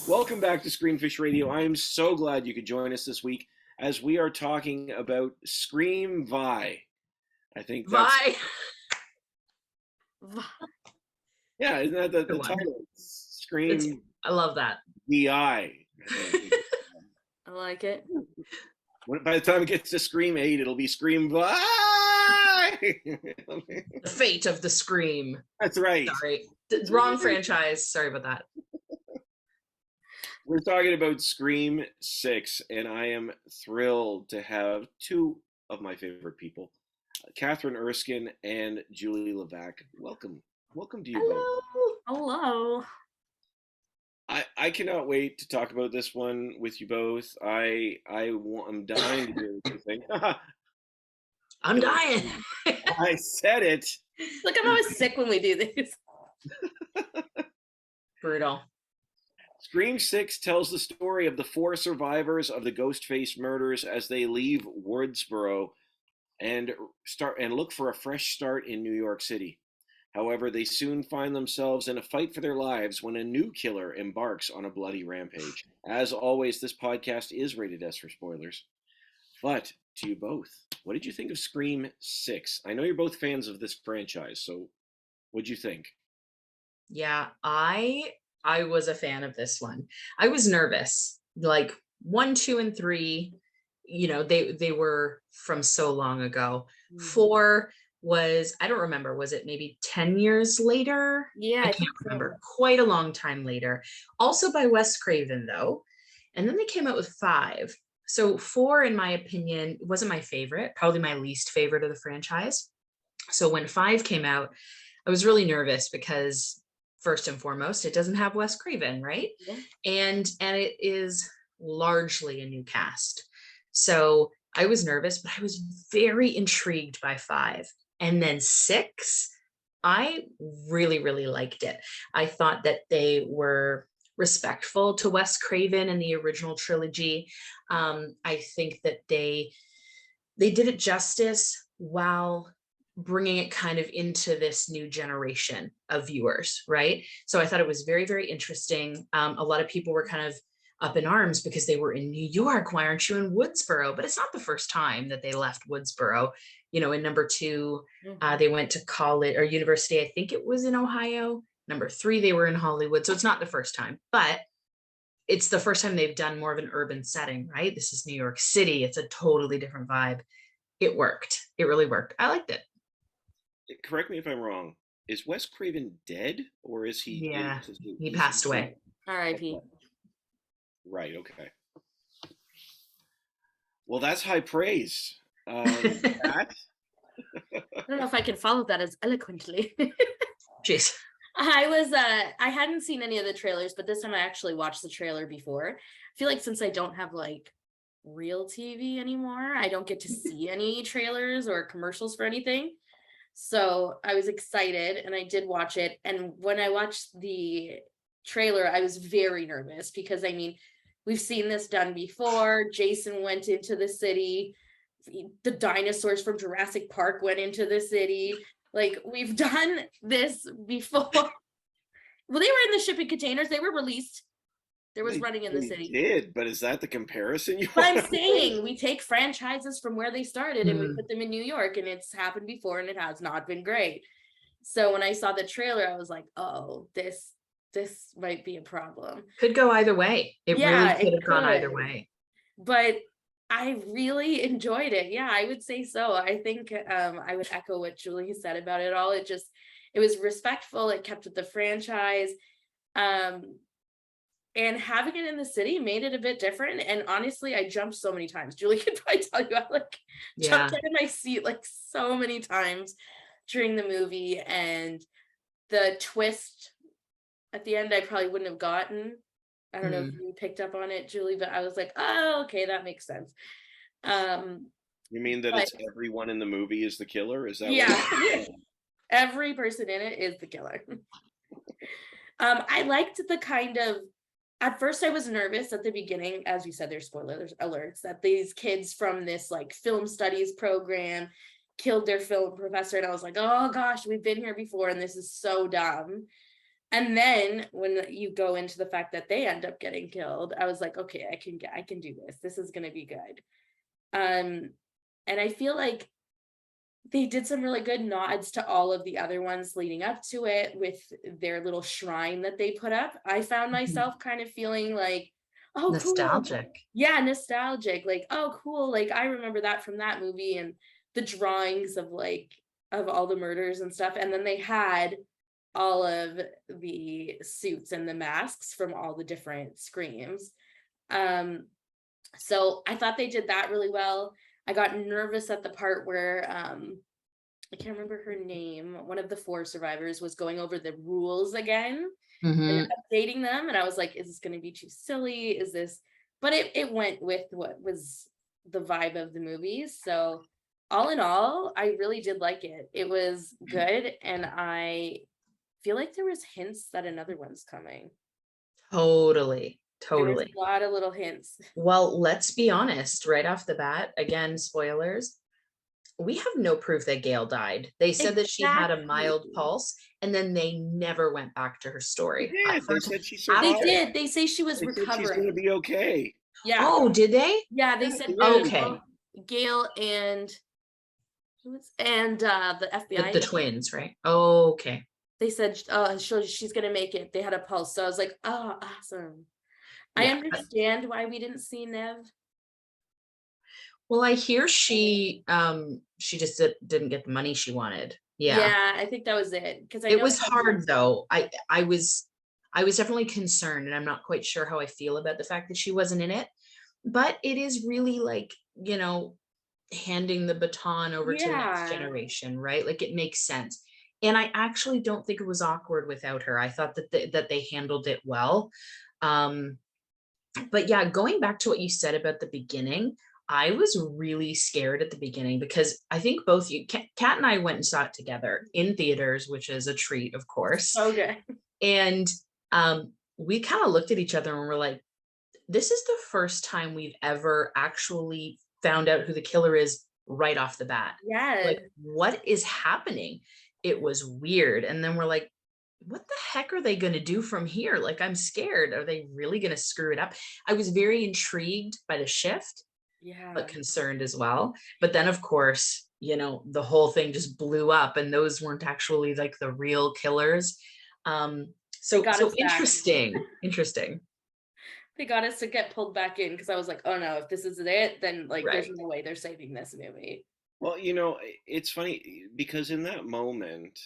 Welcome back to Screenfish Radio. I am so glad you could join us this week as we are talking about Scream Vi. I think that's Vi. yeah, isn't that the Good one. title? Scream I love that. VI. I like it. By the time it gets to Scream 8, it'll be Scream Vi. The fate of the Scream. That's right. Sorry. Wrong franchise. Sorry about that. We're talking about Scream 6, and I am thrilled to have two of my favorite people, Catherine Erskine and Julie Levac. Welcome to you both. Hello. I cannot wait to talk about this one with you both. I'm dying to hear what you think. I'm dying. I said it. Look, I'm always sick when we do this. Brutal. Scream 6 tells the story of the four survivors of the Ghostface murders as they leave Woodsboro and look for a fresh start in New York City. However, they soon find themselves in a fight for their lives when a new killer embarks on a bloody rampage. As always, this podcast is rated S for spoilers. But to you both, what did you think of Scream 6? I know you're both fans of this franchise, so what'd you think? Yeah, I was a fan of this one. I was nervous. Like 1, 2, and 3, they were from so long ago. 4 was, I don't remember, was it maybe 10 years later? Yeah, I can't remember. Quite a long time later. Also by Wes Craven, though. And then they came out with 5. So 4, in my opinion, wasn't my favorite, probably my least favorite of the franchise. So when 5 came out, I was really nervous because first and foremost, it doesn't have Wes Craven, right? Yeah. And it is largely a new cast. So I was nervous, but I was very intrigued by 5. And then 6, I really, really liked it. I thought that they were respectful to Wes Craven and the original trilogy. I think that they did it justice while bringing it kind of into this new generation of viewers, right? So I thought it was very, very interesting. A lot of people were kind of up in arms because they were in New York. Why aren't you in Woodsboro? But it's not the first time that they left Woodsboro. In number 2, they went to college or university. I think it was in Ohio. Number 3, they were in Hollywood. So it's not the first time, but it's the first time they've done more of an urban setting, right? This is New York City. It's a totally different vibe. It worked. It really worked. I liked it. Correct me if I'm wrong. Is Wes Craven dead, or is he? Yeah, he passed away. R.I.P. Right. Okay. Well, that's high praise. I don't know if I can follow that as eloquently. Jeez. I hadn't seen any of the trailers, but this time I actually watched the trailer before. I feel like since I don't have like real TV anymore, I don't get to see any trailers or commercials for anything. So I was excited and I did watch it. And when I watched the trailer, I was very nervous because, I mean, we've seen this done before. Jason went into the city. The dinosaurs from Jurassic Park went into the city. Like, we've done this before. Well, they were in the shipping containers. They were released. There was running in the city. Did, but is that the comparison you want? I'm saying we take franchises from where they started and we put them in New York, and it's happened before and it has not been great. So when I saw the trailer, I was like, oh, this might be a problem. Could go either way. It really could have gone either way. But I really enjoyed it. Yeah, I would say so. I think I would echo what Julie said about it all. It was respectful. It kept with the franchise. And having it in the city made it a bit different. And honestly, I jumped so many times. Julie could probably tell you, I jumped out of my seat like so many times during the movie. And the twist at the end, I probably wouldn't have gotten. I don't know if you picked up on it, Julie, but I was like, oh, okay, that makes sense. You mean that it's everyone in the movie is the killer? Is that what every person in it is the killer. I liked the kind of, at first I was nervous at the beginning, as you said, there's spoiler alerts, that these kids from this like film studies program killed their film professor. And I was like, oh gosh, we've been here before and this is so dumb. And then when you go into the fact that they end up getting killed, I was like, okay, I can do this. This is going to be good. And I feel like they did some really good nods to all of the other ones leading up to it with their little shrine that they put up. I found myself kind of feeling like, oh, cool. Nostalgic. Yeah, nostalgic. Like, oh, cool. Like, I remember that from that movie, and the drawings of all the murders and stuff. And then they had all of the suits and the masks from all the different screams. So I thought they did that really well. I got nervous at the part where I can't remember her name. One of the 4 survivors was going over the rules again and updating them. And I was like, is this going to be too silly? Is this? But it went with what was the vibe of the movie. So all in all, I really did like it. It was good. And I feel like there was hints that another one's coming. Totally. There was a lot of little hints. Well, let's be honest, right off the bat, again, spoilers. We have no proof that Gail died. They said that she had a mild pulse, and then they never went back to her story. Yeah, they said she survived. They did. They say she was recovering. She's going to be okay. Yeah. Oh, did they? Yeah, they said okay. Gail and the FBI. The twins, right? Oh, okay. They said she's going to make it. They had a pulse. So I was like, oh, awesome. Yeah. I understand why we didn't see Nev. Well, I hear she just didn't get the money she wanted. Yeah, I think that was it. Because it was hard though. I was definitely concerned, and I'm not quite sure how I feel about the fact that she wasn't in it. But it is really like, handing the baton over to the next generation, right? Like, it makes sense. And I actually don't think it was awkward without her. I thought that they handled it well. But yeah, going back to what you said about the beginning, I was really scared at the beginning because I think both you, Kat and I went and saw it together in theaters, which is a treat, of course. Okay. And we kind of looked at each other and we're like, this is the first time we've ever actually found out who the killer is right off the bat. Yeah. Like, what is happening? It was weird. And then we're like, what the heck are they going to do from here? Like, I'm scared. Are they really going to screw it up? I was very intrigued by the shift. Yeah, but concerned as well. But then, of course, the whole thing just blew up, and those weren't actually like the real killers. So interesting. They got us to get pulled back in because I was like, oh no, if this is it, then there's no way they're saving this movie. Well, it's funny because in that moment,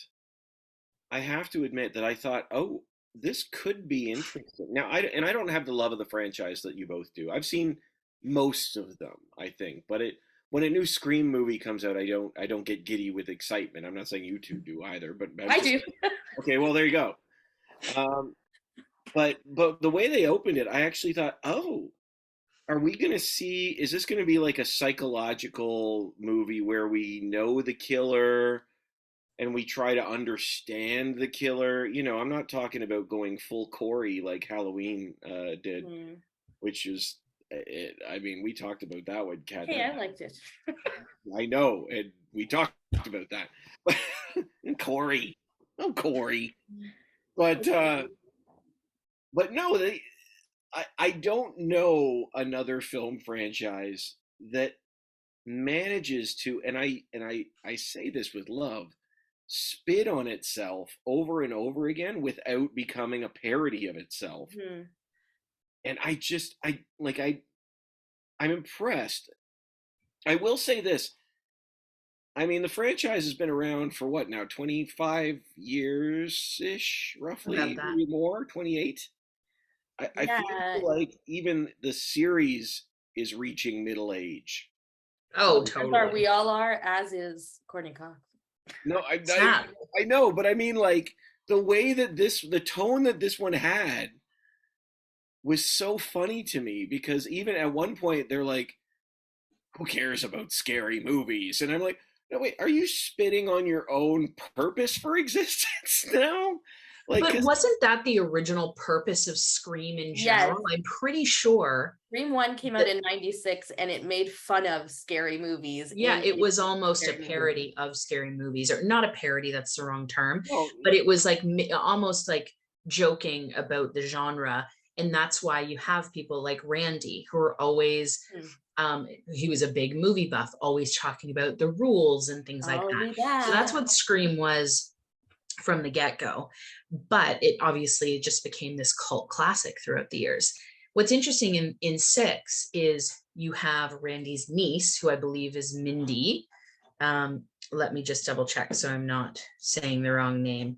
I have to admit that I thought, oh, this could be interesting. Now, I don't have the love of the franchise that you both do. I've seen most of them, I think, but when a new Scream movie comes out, I don't get giddy with excitement. I'm not saying you two do either, but I do. Okay, well, there you go. But the way they opened it, I actually thought, oh, are we going to see? Is this going to be like a psychological movie where we know the killer and we try to understand the killer? I'm not talking about going full Corey like Halloween did, which is. We talked about that one, Kat. Hey, I liked it. I know, and we talked about that. And Corey, but no, I don't know another film franchise that manages to, and I say this with love, spit on itself over and over again without becoming a parody of itself. Mm-hmm. And I'm impressed. I will say this. The franchise has been around for what now, 25 years-ish, roughly, maybe more, 28. I feel like even the series is reaching middle age. Oh, totally. We all are, as is Courtney Cox. No, I know, but the way that the tone that this one had was so funny to me, because even at one point they're like, who cares about scary movies? And I'm like, no, wait, are you spitting on your own purpose for existence now? But wasn't that the original purpose of Scream in general? Yes. I'm pretty sure. Scream 1 came out in 96 and it made fun of scary movies. Yeah, it was almost a parody of scary movies, or not a parody, that's the wrong term. But it was like almost like joking about the genre. And that's why you have people like Randy who are always, he was a big movie buff, always talking about the rules and things like I'll that. be So that's back. what Scream was from the get-go. But it obviously just became this cult classic throughout the years. What's interesting in six is you have Randy's niece, who I believe is Mindy. Let me just double check so I'm not saying the wrong name.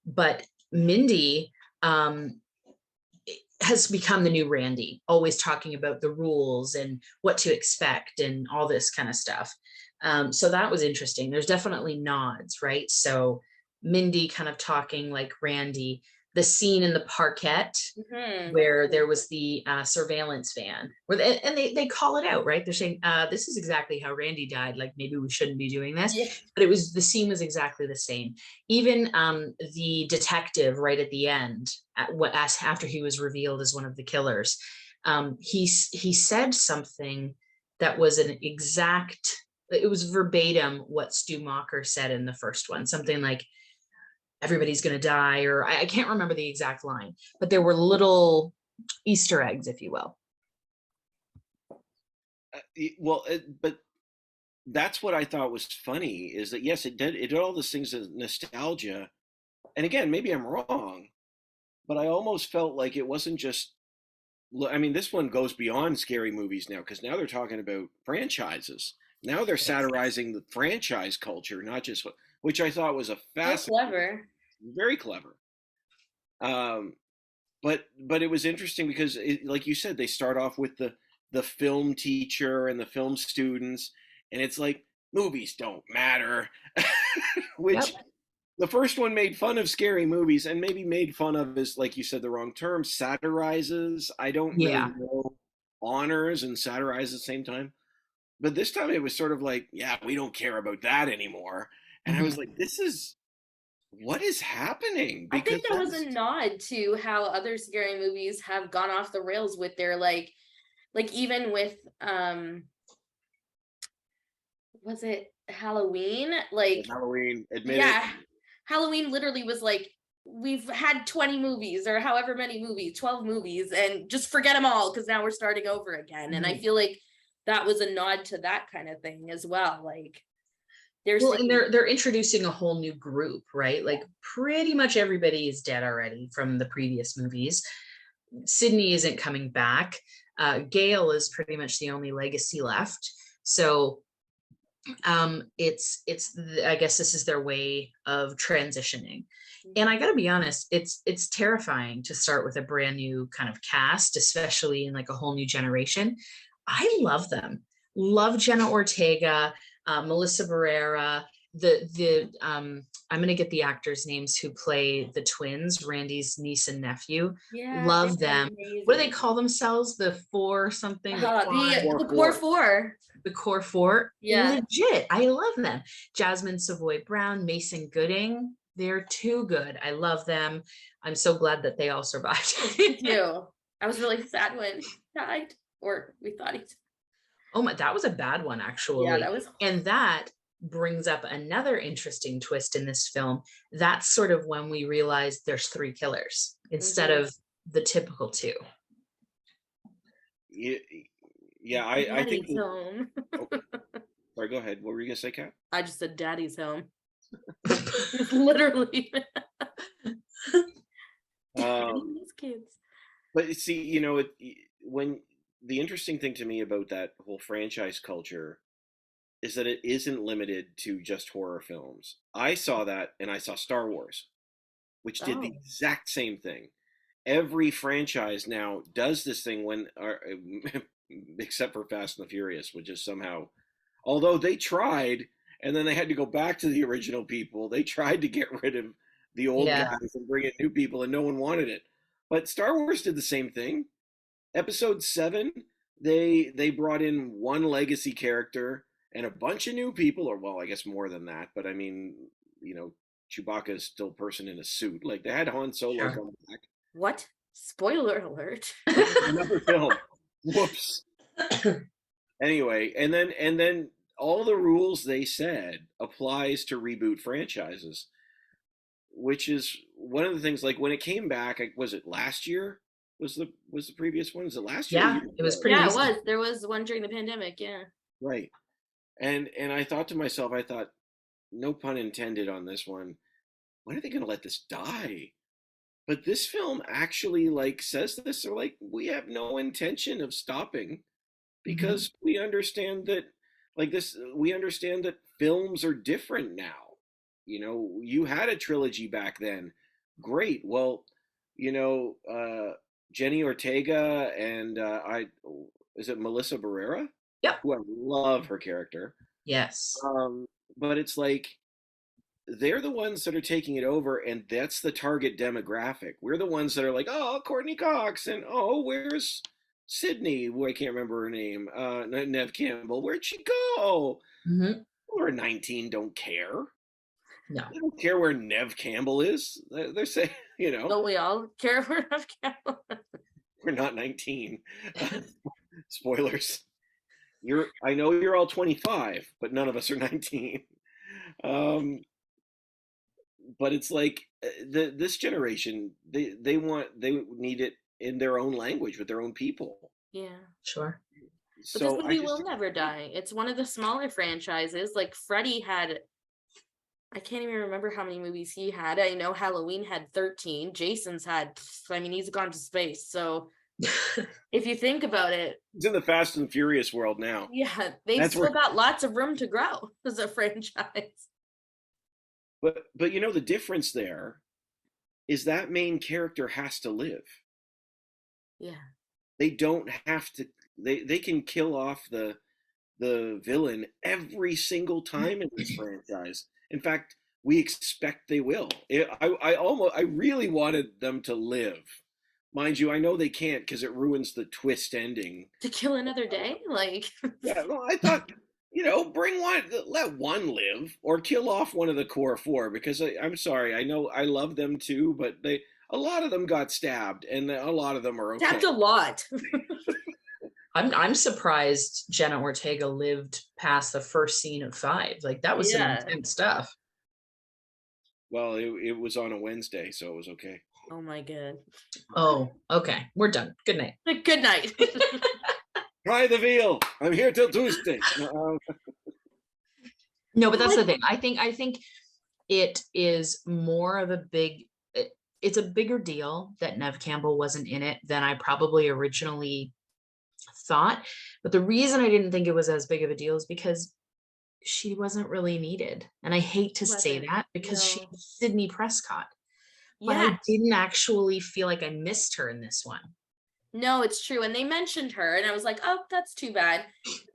But Mindy has become the new Randy, always talking about the rules and what to expect and all this kind of stuff. So that was interesting. There's definitely nods, right? So Mindy kind of talking like Randy, the scene in the parquet where there was the surveillance van, where they call it out, right? They're saying, this is exactly how Randy died. Like maybe we shouldn't be doing this, Yeah. but it was, the scene was exactly the same. Even the detective right at the end, after he was revealed as one of the killers, he said something that was an exact, it was verbatim what Stu Macher said in the first one, something like, everybody's going to die, or I can't remember the exact line, but there were little Easter eggs, if you will. Well, but that's what I thought was funny, is that yes, it did all those things of nostalgia, and again, maybe I'm wrong, but I almost felt like it wasn't just. I mean, this one goes beyond scary movies now, because now they're talking about franchises. Now they're satirizing the franchise culture, not just which I thought was a So fascinating, clever. very clever. But it was interesting because, like you said, they start off with the film teacher and the film students, and it's like movies don't matter, Yep. which the first one made fun of scary movies, and maybe made fun of is, like you said, the wrong term, satirizes. I don't really Yeah. know, honors and satirize at the same time. But this time it was sort of like, yeah, we don't care about that anymore. And I was Mhm. like, this is what is happening? I Because think that was a nod to how other scary movies have gone off the rails with their like even with was it Halloween? Like, Halloween, admit it. yeah, Halloween literally was like, we've had 20 movies or however many movies, 12 movies, and just forget them all because now we're starting over again. And I Mhm. feel like that was a nod to that kind of thing as well. Like, they're Well, and saying, they're introducing a whole new group, right? Like pretty much everybody is dead already from the previous movies. Sydney isn't coming back. Gail is pretty much the only legacy left. So it's I guess this is their way of transitioning. And I got to be honest, it's terrifying to start with a brand new kind of cast, especially in like a whole new generation. I love them. Love Jenna Ortega, Melissa Barrera, the I'm gonna get the actors' names who play the twins, Randy's niece and nephew. yeah, Love they're them. What do they amazing. call themselves? The four something, the quad, The core four. the core four. Yeah. Legit. I love them. Jasmine Savoy Brown, Mason Gooding. They're too good. I love them. I'm so glad that they all survived. Me too. I was really sad when he died, or we thought he. Oh my, that was a bad one, Yeah, actually. that was. And that brings up another interesting twist in this film. That's sort of when we realize there's three killers instead Mhm. of the typical two. Yeah, I think. Daddy's home. Oh, sorry, go ahead. What were you gonna say, Kat? I just said daddy's home. It's literally Um, these kids. but see, when the interesting thing to me about that whole franchise culture is that it isn't limited to just horror films. I saw that, and I saw Star Wars, which did the Oh. exact same thing. Every franchise now does this thing except for Fast and the Furious, which is somehow, although they tried, and then they had to go back to the original people. They tried to get rid of the old Yeah. guys and bring in new people, and no one wanted it. But Star Wars did the same thing. Episode 7, they brought in one legacy character and a bunch of new people, or well, I guess more than that. But I mean, you know, Chewbacca is still a person in a suit. Like they had Han Solo Sure. come back. What? Spoiler alert. Another film. Whoops. Anyway, and then all the rules they said applies to reboot franchises, which is one of the things, like when it came back, was it last year? Was the previous one? Is it last year? Yeah, it was pretty Yeah, it recent. was. There was one during the pandemic. Yeah. Right. And I thought to myself, I thought, no pun intended on this one. When are they going to let this die? But this film actually like says this. They're like, we have no intention of stopping because we understand that, like this, we understand that films are different now. You know, you had a trilogy back then. Great. Well, you know, Jenny Ortega and is it Melissa Barrera? Yep. Who I love her character. Yes. But it's like they're the ones that are taking it over, and that's the target demographic. We're the ones that are like, oh, Courtney Cox, and oh, where's Sydney? Who I can't remember her name. Nev Campbell. Where'd she go? Mm-hmm. We're 19, don't care. No. They don't care where Nev Campbell is. They're saying, you know, Don't we all care for Nev Campbell? we're not 19. Spoilers. I know you're all 25, but none of us are 19. But it's like this generation, they need it in their own language with their own people. Yeah. Sure. But this So movie will never die. It's one of the smaller franchises. Like Freddy had, I can't even remember how many movies he had. I know Halloween had 13. Jason's had, I mean, he's gone to space. So if you think about it, it's in the Fast and Furious world now. yeah, they've That's still where- got lots of room to grow as a franchise. But you know the difference there is that main character has to live. Yeah. They don't have to. They can kill off the villain every single time in this franchise. In fact, we expect they will. I really wanted them to live. Mind you, I know they can't because it ruins the twist ending. To kill another day? Like, Yeah, well, I thought, you know, bring one, let one live, or kill off one of the core four. Because I'm sorry, I know I love them too, but a lot of them got stabbed, and a lot of them are okay. tapped a lot. I'm surprised Jenna Ortega lived past the first scene of 5. Like that was some intense stuff. Well, it was on a Wednesday, so it was okay. Oh my god. Oh, okay. We're done. Good night. Good night. Try the veal. I'm here till Tuesday. No, but that's the thing. I think it is more of a it's a bigger deal that Nev Campbell wasn't in it than I probably originally thought. But the reason I didn't think it was as big of a deal is because she wasn't really needed. And I hate to say that because she's Sydney Prescott. But I didn't actually feel like I missed her in this one. No, it's true. And they mentioned her and I was like, oh, that's too bad.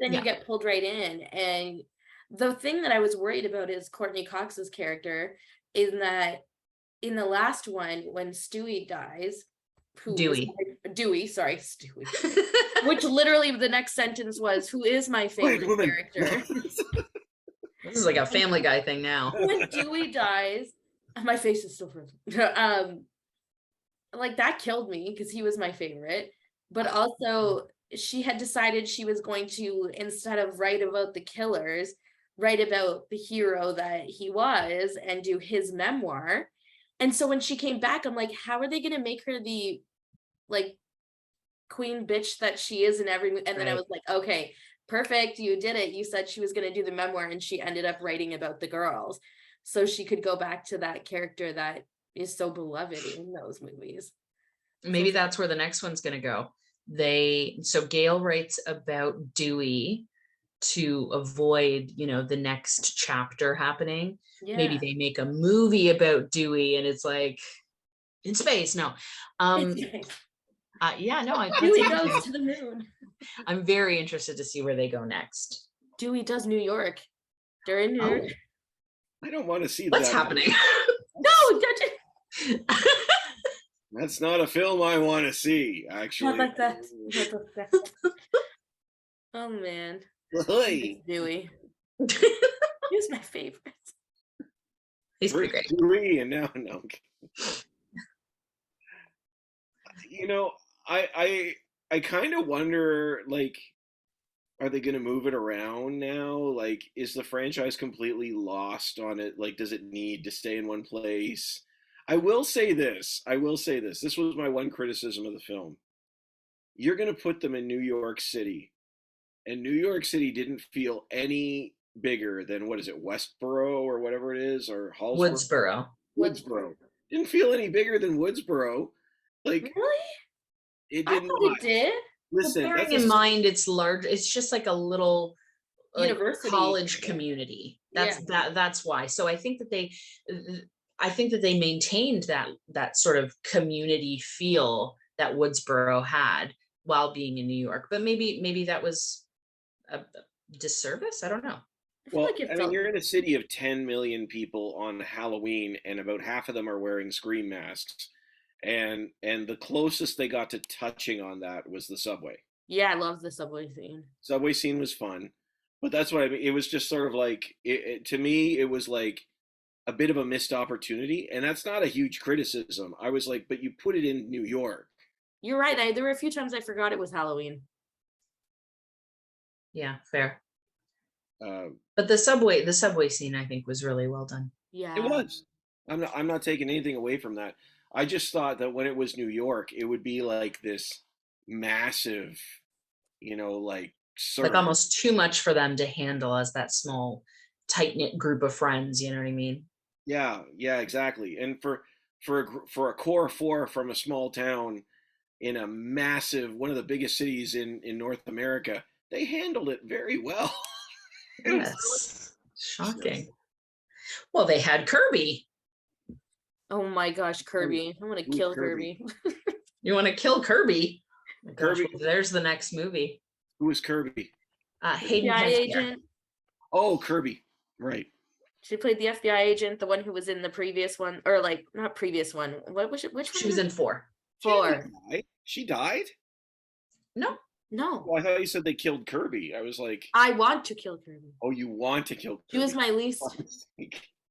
Then you get pulled right in. And the thing that I was worried about is Courtney Cox's character in that in the last one, when Stewie dies, Dewey, Stewie, which literally the next sentence was, who is my favorite character? This is like a Family Guy thing now. When Dewey dies, my face is still frozen. Like that killed me because he was my favorite. But also she had decided she was going to, instead of write about the killers, write about the hero that he was and do his memoir. And so when she came back, I'm like, how are they going to make her the like queen bitch that she is in every movie? And then I was like, okay, perfect. You did it. You said she was going to do the memoir and she ended up writing about the girls. So she could go back to that character that is so beloved in those movies. Maybe that's where the next one's going to go. So Gail writes about Dewey to avoid, the next chapter happening. Yeah. Maybe they make a movie about Dewey and it's like in space. No. Dewey goes to the moon. I'm very interested to see where they go next. Dewey does New York. They're in New York. I don't want to see What's happening. No, that's not a film I want to see, actually. Not like that. Oh man. Dewey. He's my favorite. He's pretty great. Dewey and now no. I kind of wonder, like, are they going to move it around now? Like, is the franchise completely lost on it? Like, does it need to stay in one place? I will say this. I will say this. This was my one criticism of the film. You're going to put them in New York City, and New York City didn't feel any bigger than what is it, Westboro or whatever it is, or Hallsboro, Woodsboro. Woodsboro. Didn't feel any bigger than Woodsboro. Like Really? it I did thought not. it did. Well, Listen, bearing in mind it's large, it's just like a little like University. college community. That's why. So I think that they maintained that sort of community feel that Woodsboro had while being in New York. But maybe that was a disservice. I don't know. I feel well, like it I mean, felt you're in a city of 10 million people on Halloween, and about half of them are wearing scream masks. And the closest they got to touching on that was the subway. yeah, I love the subway scene. Subway scene was fun, but that's what I mean. It was just sort of like to me, it was like a bit of a missed opportunity, and that's not a huge criticism. I was like, but you put it in New York. You're right. There were a few times I forgot it was Halloween. Yeah, fair. Uh, But the subway scene I think was really well done. Yeah. it was. I'm not taking anything away from that. I just thought that when it was New York, it would be like this massive, like Like circus. almost too much for them to handle as that small, tight-knit group of friends, you know what I mean? Yeah, yeah, exactly. And for a core four from a small town in a massive one of the biggest cities in North America, they handled it very well. And so Yes. Shocking. Well, they had Kirby. Oh my gosh, Kirby. I want to Who's kill Kirby? Kirby. You want to kill Kirby? Oh my gosh, Kirby, well, there's the next movie. who is Kirby? Hayden FBI Panettiere. agent. Oh, Kirby. Right. She played the FBI agent, the one who was in the previous one, or like not previous one. What was it? Which one? She was in 4. Four. She died? No, No. Well, I thought you said they killed Kirby. I was like, I want to kill Kirby. oh, you want to kill Kirby? She was my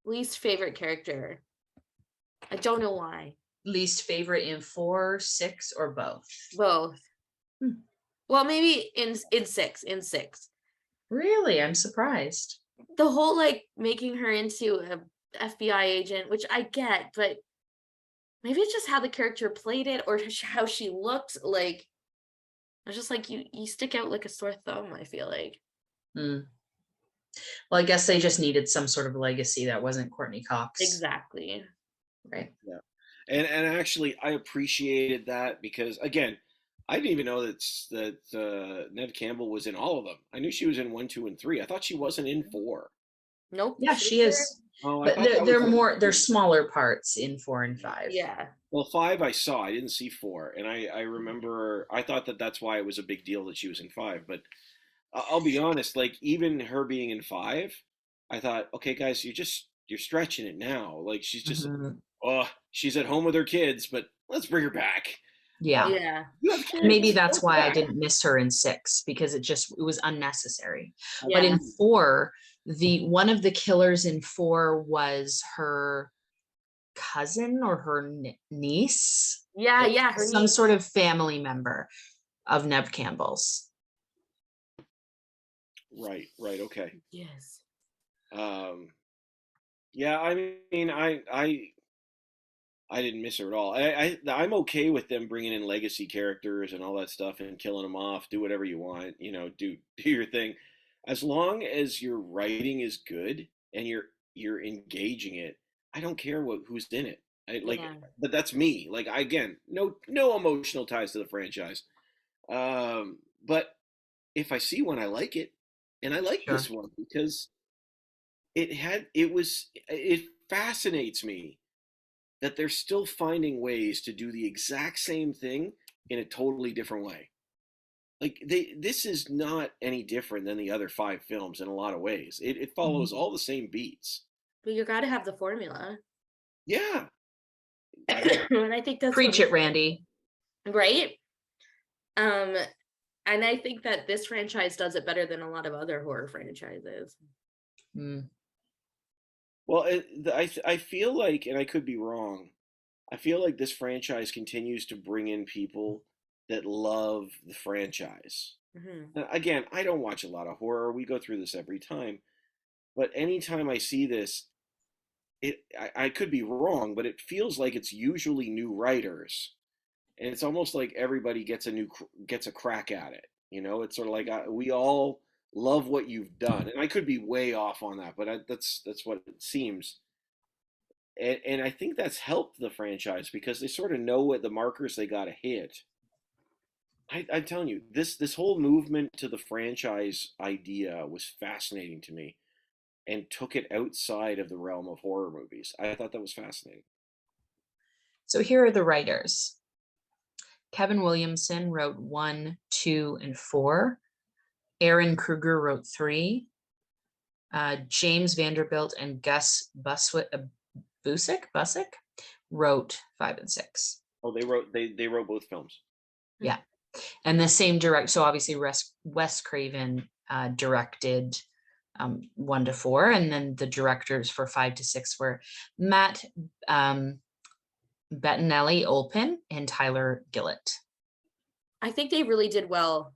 least favorite character. I don't know why. least favorite in 4, 6, or both? Both. Hmm. Well, maybe in six. In six. Really, I'm surprised. The whole like making her into a FBI agent, which I get, but maybe it's just how the character played it or how she looked. Like I was just like, you stick out like a sore thumb, I feel like. Hmm. Well, I guess they just needed some sort of legacy that wasn't Courtney Cox. Exactly. Right. Yeah. And actually, I appreciated that because, again, I didn't even know that Neve Campbell was in all of them. I knew she was in 1, 2, and 3. I thought she wasn't in 4. Nope. Yeah, she is. Oh, But they're smaller parts in 4 and 5. Yeah. Well, 5 I saw. I didn't see 4, and I remember I thought that's why it was a big deal that she was in 5. But I'll be honest, like even her being in 5, I thought, okay, guys, you're stretching it now. Like she's just, she's at home with her kids, but let's bring her back. Yeah. Yeah. Maybe that's why I didn't miss her in 6, because it was unnecessary. Yeah. But in 4, one of the killers in 4 was her cousin or her niece. Yeah, yeah. Her Some niece. sort of family member of Neve Campbell's. Right, okay. Yes. Yeah, I mean, I didn't miss her at all. I'm okay with them bringing in legacy characters and all that stuff and killing them off. Do whatever you want, do your thing, as long as your writing is good and you're engaging it. I don't care who's in it. But that's me. Like again, no emotional ties to the franchise. But if I see one, I like it, and I like this one because it fascinates me that they're still finding ways to do the exact same thing in a totally different way. Like this is not any different than the other 5 films in a lot of ways. It follows all the same beats. But you got to have the formula. Yeah. And I think that's Preach it, Randy. Right? And I think that this franchise does it better than a lot of other horror franchises. Well, I feel like, and I could be wrong, I feel like this franchise continues to bring in people that love the franchise. Now, again, I don't watch a lot of horror. We go through this every time. But anytime I see this, I could be wrong, but it feels like it's usually new writers, and it's almost like everybody gets a crack at it. It's sort of like we all love what you've done, and I could be way off on that, but that's what it seems. And I think that's helped the franchise because they sort of know what the markers they got to hit. I'm telling you, this whole movement to the franchise idea was fascinating to me and took it outside of the realm of horror movies. I thought that was fascinating. So here are the writers. Kevin Williamson wrote 1, 2, and 4. Aaron Kruger wrote 3. James Vanderbilt and Gus Busick wrote 5 and 6. Oh, they wrote both films. Yeah. And the same so obviously Wes Craven directed 1 to 4, and then the directors for 5 to 6 were Matt Bettinelli Olpin and Tyler Gillett. I think they really did well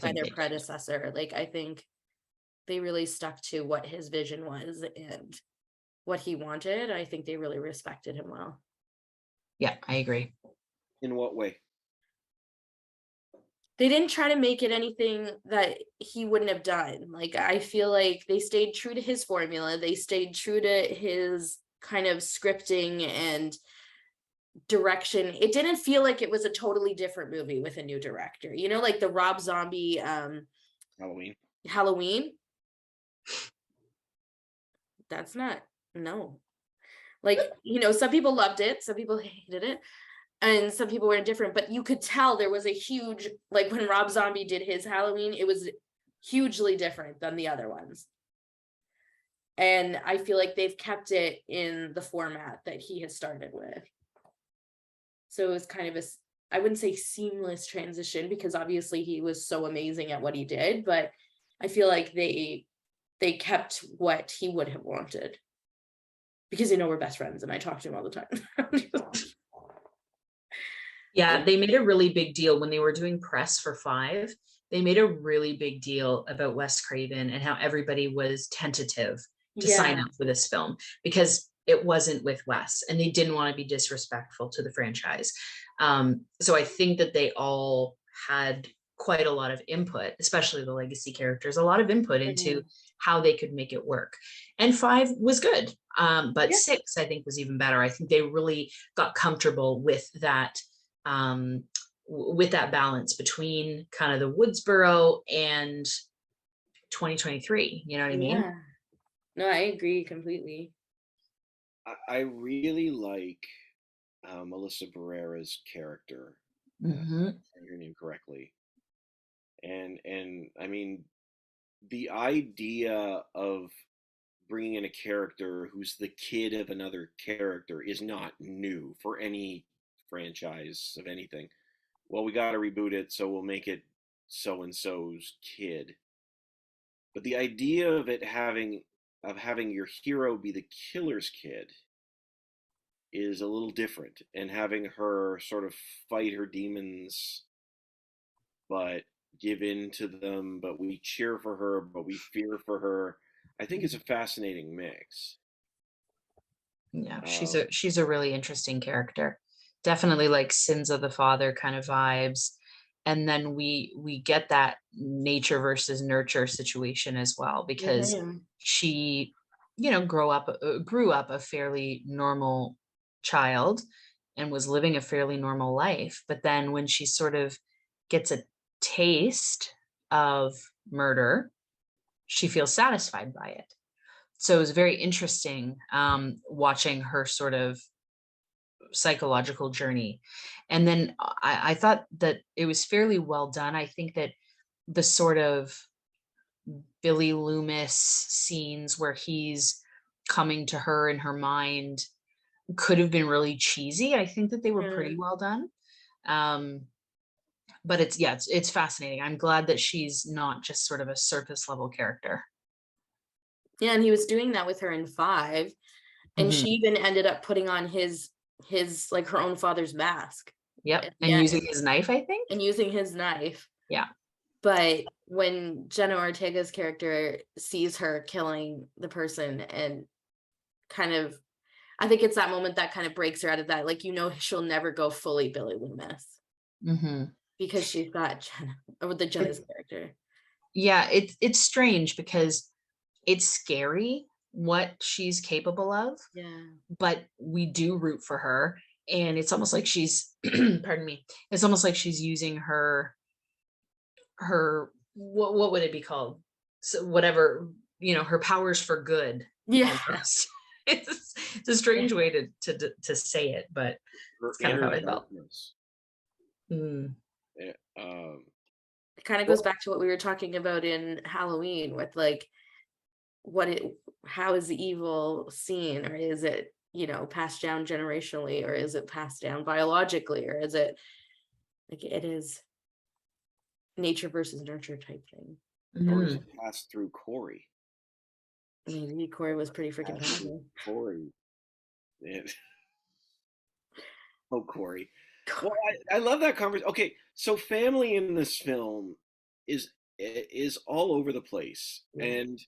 by their did. predecessor. Like, I think they really stuck to what his vision was and what he wanted. I think they really respected him well. Yeah, I agree. In what way? They didn't try to make it anything that he wouldn't have done. Like, I feel like they stayed true to his formula. They stayed true to his kind of scripting and direction. It didn't feel like it was a totally different movie with a new director. Like the Rob Zombie Halloween. That's not, no. Like, some people loved it, some people hated it, and some people were indifferent, but you could tell there was a huge, like when Rob Zombie did his Halloween, it was hugely different than the other ones. And I feel like they've kept it in the format that he has started with. So it was kind of I wouldn't say seamless transition, because obviously he was so amazing at what he did, but I feel like they kept what he would have wanted, because we're best friends and I talk to him all the time. Yeah, they made a really big deal when they were doing press for 5. They made a really big deal about Wes Craven and how everybody was tentative to sign up for this film because it wasn't with Wes, and they didn't want to be disrespectful to the franchise. So I think that they all had quite a lot of input, especially the legacy characters, a lot of input into how they could make it work. And 5 was good, but 6 I think was even better. I think they really got comfortable with that balance between kind of the Woodsboro and 2023. You know what I mean? Yeah. No, I agree completely. I really like Melissa Barrera's character. Mm-hmm. If I hear your name correctly. And I mean, the idea of bringing in a character who's the kid of another character is not new for any franchise of anything. Well, we got to reboot it, so we'll make it so and so's kid. But the idea of having your hero be the killer's kid is a little different, and having her sort of fight her demons but give in to them, but we cheer for her, but we fear for her, I think is a fascinating mix. Yeah, she's a really interesting character. Definitely like Sins of the Father kind of vibes. And then we get that nature versus nurture situation as well, because she, grew up a fairly normal child and was living a fairly normal life. But then when she sort of gets a taste of murder, she feels satisfied by it. So it was very interesting watching her sort of psychological journey. And then I thought that it was fairly well done. I think that the sort of Billy Loomis scenes where he's coming to her in her mind could have been really cheesy. I think that they were pretty well done. But it's fascinating. I'm glad that she's not just sort of a surface level character. Yeah, and he was doing that with her in 5, and she even ended up putting on his like her own father's mask. Yep, and using his knife, I think. And using his knife. Yeah. But when Jenna Ortega's character sees her killing the person, and kind of, I think it's that moment that kind of breaks her out of that, like, she'll never go fully Billy Loomis Mm-hmm. because she's got Jenna, or the Jenna's character. Yeah, it's strange because it's scary what she's capable of, Yeah. but we do root for her. And it's almost like she's, pardon me, it's almost like she's using her what would it be called? So whatever, her powers for good Yeah. almost. It's a strange way to say it, but Her it's kind of inner how I felt. darkness. Mm. Eh, It kind of goes back to what we were talking about in Halloween with like how is the evil seen, or is it, passed down generationally, or is it passed down biologically, or is it like it is nature versus nurture type thing. or is Mm. it passed through Corey? I mean, Corey was pretty freaking Passed through powerful. Corey. Oh, Corey. Well, I love that conversation. Okay, so family in this film is all over the place, and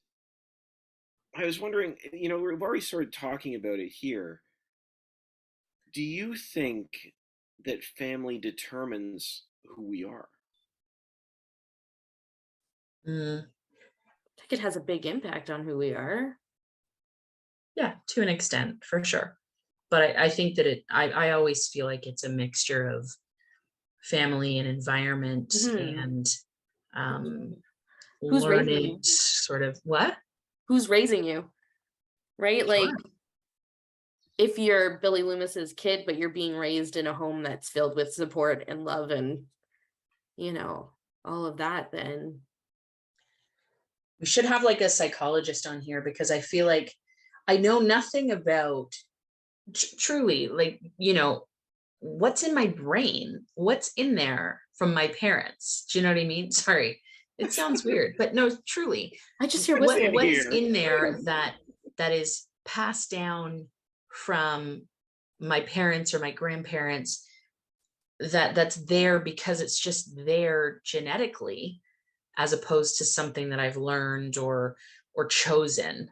I was wondering, we've already started talking about it here. Do you think that family determines who we are? Mm. I think it has a big impact on who we are. Yeah, to an extent, for sure. But I think that I always feel like it's a mixture of family and environment Mhm. and um, Who's raising learning you? sort of what? Who's raising you? Right? Like, Sure. if you're Billy Loomis's kid, but you're being raised in a home that's filled with support and love and, all of that, then We should have like a psychologist on here because I feel like I know nothing about truly, like, what's in my brain, what's in there from my parents. Do you know what I mean? Sorry, it sounds weird, but no, truly, I just hear What's whistling. in what is here? in there that is passed down from my parents or my grandparents that's there because it's just there genetically, as opposed to something that I've learned or chosen.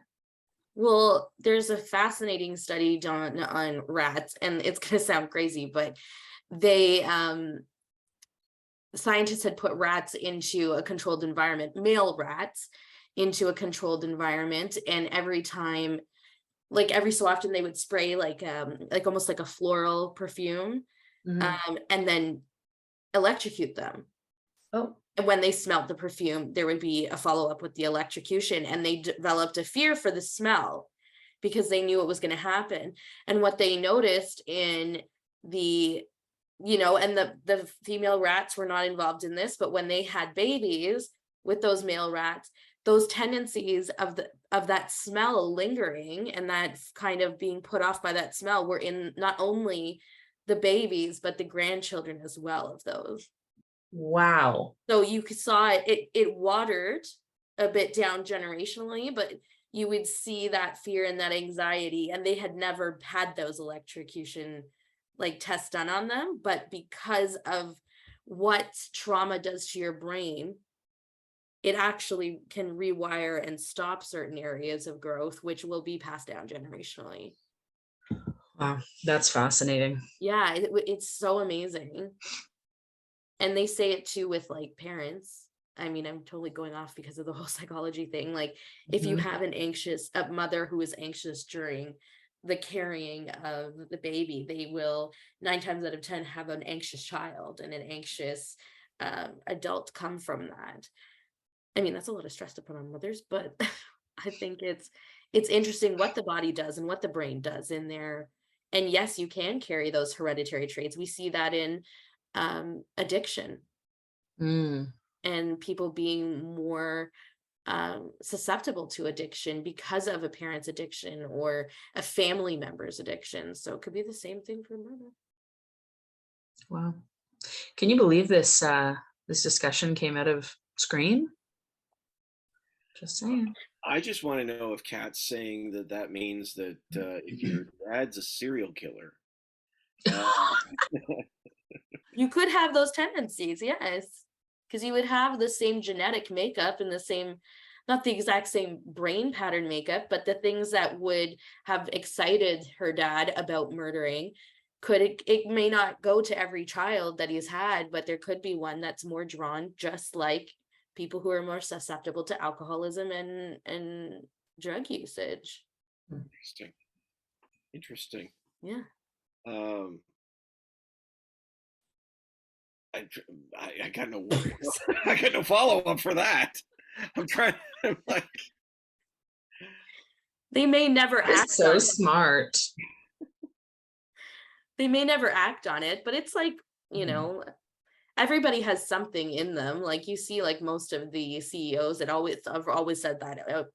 Well, there's a fascinating study done on rats, and it's going to sound crazy, but they scientists had put rats into a controlled environment, male rats into a controlled environment, and every time, like every so often, they would spray like almost like a floral perfume, Mhm. and then electrocute them. Oh, And when they smelled the perfume, there would be a follow-up with the electrocution, and they developed a fear for the smell because they knew it was going to happen. And what they noticed in the and the female rats were not involved in this, but when they had babies with those male rats, those tendencies of that smell lingering and that kind of being put off by that smell were in not only the babies but the grandchildren as well of those. wow. So you saw it watered a bit down generationally, but you would see that fear and that anxiety, and they had never had those electrocution like tests done on them, but because of what trauma does to your brain, it actually can rewire and stop certain areas of growth, which will be passed down generationally. Wow, that's fascinating. Yeah, it's so amazing. And they say it too with like parents. I mean, I'm totally going off because of the whole psychology thing. Like, if you Mhm. have a mother who is anxious during the carrying of the baby, they will 9 times out of 10 have an anxious child and an anxious adult come from that. I mean, that's a lot of stress to put on mothers, but I think it's interesting what the body does and what the brain does in there. And yes, you can carry those hereditary traits. We see that in addiction Mm. and people being more susceptible to addiction because of a parent's addiction or a family member's addiction. So it could be the same thing for murder. Wow. Can you believe this discussion came out of Screen? Just saying. I just want to know if Kat's saying that means that if your dad's a serial killer. You could have those tendencies, yes, because you would have the same genetic makeup and the same not the exact same brain pattern makeup, but the things that would have excited her dad about murdering. It may not go to every child that he's had, but there could be one that's more drawn, just like people who are more susceptible to alcoholism and drug usage. Interesting. Yeah. I got no I got no follow up for that. I'm like, they may never act So on smart. they may never act on it, but it's like, you know, everybody has something in them. Like you see, like most of the CEOs that I've always said that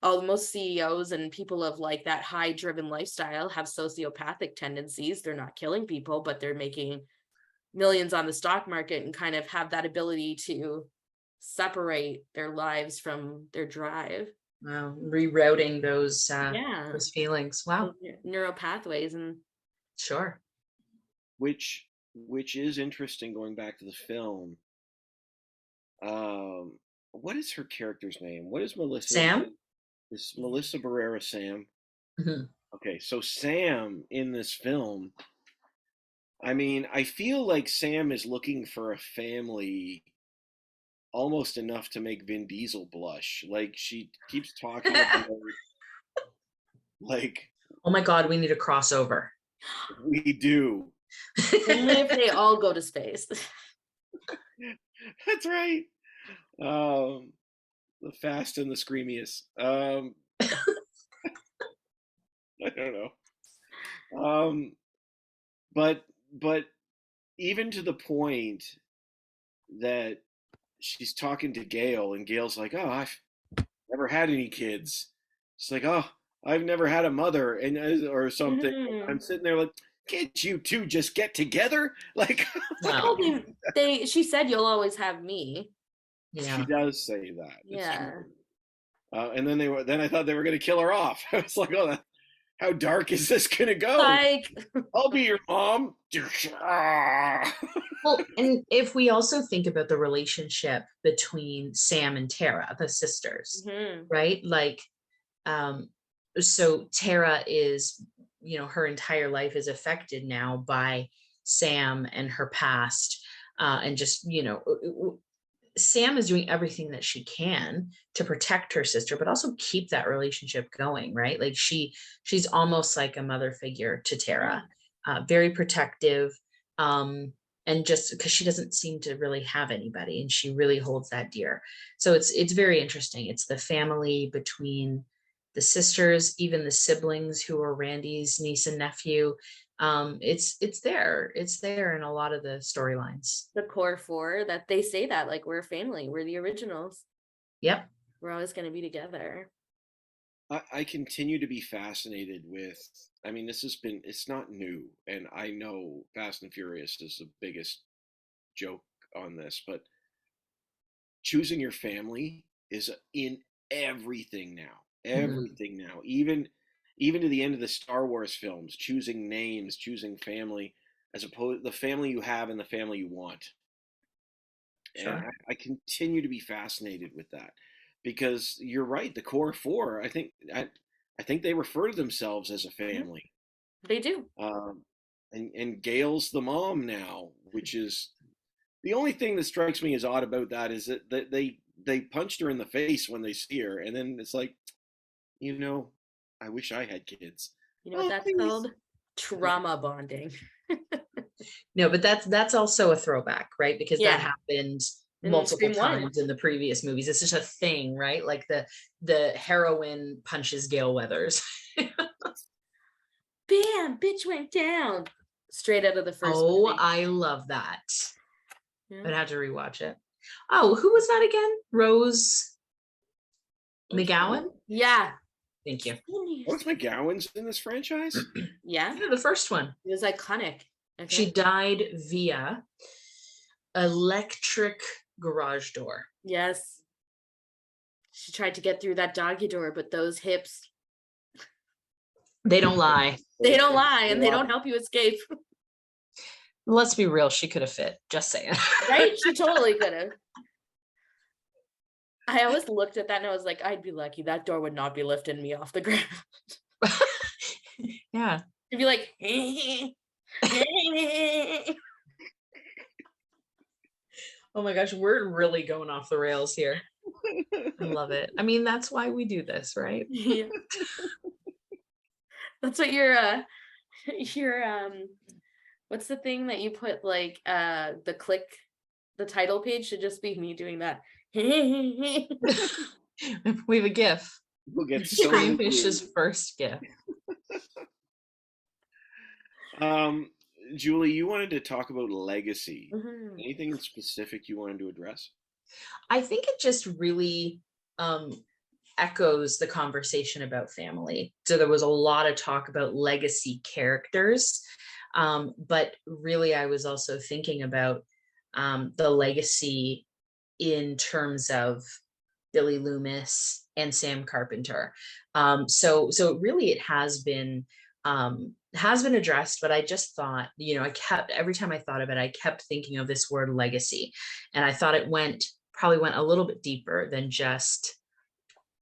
most CEOs and people of like that high driven lifestyle have sociopathic tendencies. They're not killing people, but they're making millions on the stock market and kind of have that ability to separate their lives from their drive. Wow, rerouting those feelings. Wow. Neural pathways. And sure. Which is interesting, going back to the film. What is her character's name? What is Melissa? Sam? Is Melissa Barrera Sam? Mm-hmm. Okay, so Sam in this film, I mean, I feel like Sam is looking for a family almost enough to make Vin Diesel blush. Like, she keeps talking about, like, oh my God, we need a crossover. We do. Only if they all go to space. That's right. The Fast and the Screamiest. I don't know. But even to the point that she's talking to Gail, and Gail's like, "Oh, I've never had any kids." She's like, "Oh, I've never had a mother," and or something. Mm-hmm. I'm sitting there like, "Can't you two just get together?" Like, no. She said, "You'll always have me." Yeah, she does say that. Yeah. And then I thought they were going to kill her off. I was like, "Oh, how dark is this going to go?" Like, I'll be your mom. well, and if we also think about the relationship between Sam and Tara, the sisters, right? Like, so Tara is, her entire life is affected now by Sam and her past, and just, Sam is doing everything that she can to protect her sister, but also keep that relationship going, right? Like she's almost like a mother figure to Tara, very protective, and just because she doesn't seem to really have anybody, and she really holds that dear. So it's very interesting. It's the family between the sisters, even the siblings who are Randy's niece and nephew. It's there in a lot of the storylines. The core four, that they say that, like, we're a family, we're the originals. Yep. We're always going to be together. I continue to be fascinated with, I mean, it's not new, and I know Fast and Furious is the biggest joke on this, but choosing your family is in everything now. Everything now. Even to the end of the Star Wars films, choosing names, choosing family, as opposed to the family you have and the family you want. Sure. And I continue to be fascinated with that, because you're right. The core four, I think they refer to themselves as a family. They do. And Gail's the mom now, which is the only thing that strikes me as odd about that is that they punched her in the face when they see her, and then it's like, I wish I had kids. You know what that's called? Trauma bonding. No, but that's also a throwback, right? Because that happened multiple times in the previous movies. It's just a thing, right? Like the heroine punches Gail Weathers. Bam, bitch went down. Straight out of the first movie. I love that. Yeah. I'd have to rewatch it. Oh, who was that again? Rose McGowan? Yeah. Thank you. Rose McGowan's in this franchise? Yeah. The first one. It was iconic. Okay. She died via electric garage door. Yes. She tried to get through that doggy door, but those hips. They don't lie. They don't lie, and they don't help you escape. Let's be real. She could have fit. Just saying. Right? She totally could have. I always looked at that and I was like, I'd be lucky. That door would not be lifting me off the ground. Yeah. It'd be like, Oh my gosh, we're really going off the rails here. I love it. I mean, that's why we do this, right? yeah. That's what your what's the thing that you put like the title page should just be me doing that. We have a GIF. We'll get so many Screamfish's views. first GIF. Julie, you wanted to talk about legacy. Mhm. Anything specific you wanted to address? I think it just really echoes the conversation about family. So there was a lot of talk about legacy characters, but really I was also thinking about the legacy in terms of Billy Loomis and Sam Carpenter. So really it has been addressed, but I just thought, I kept, every time I thought of it, I kept thinking of this word legacy. And I thought it probably went a little bit deeper than just,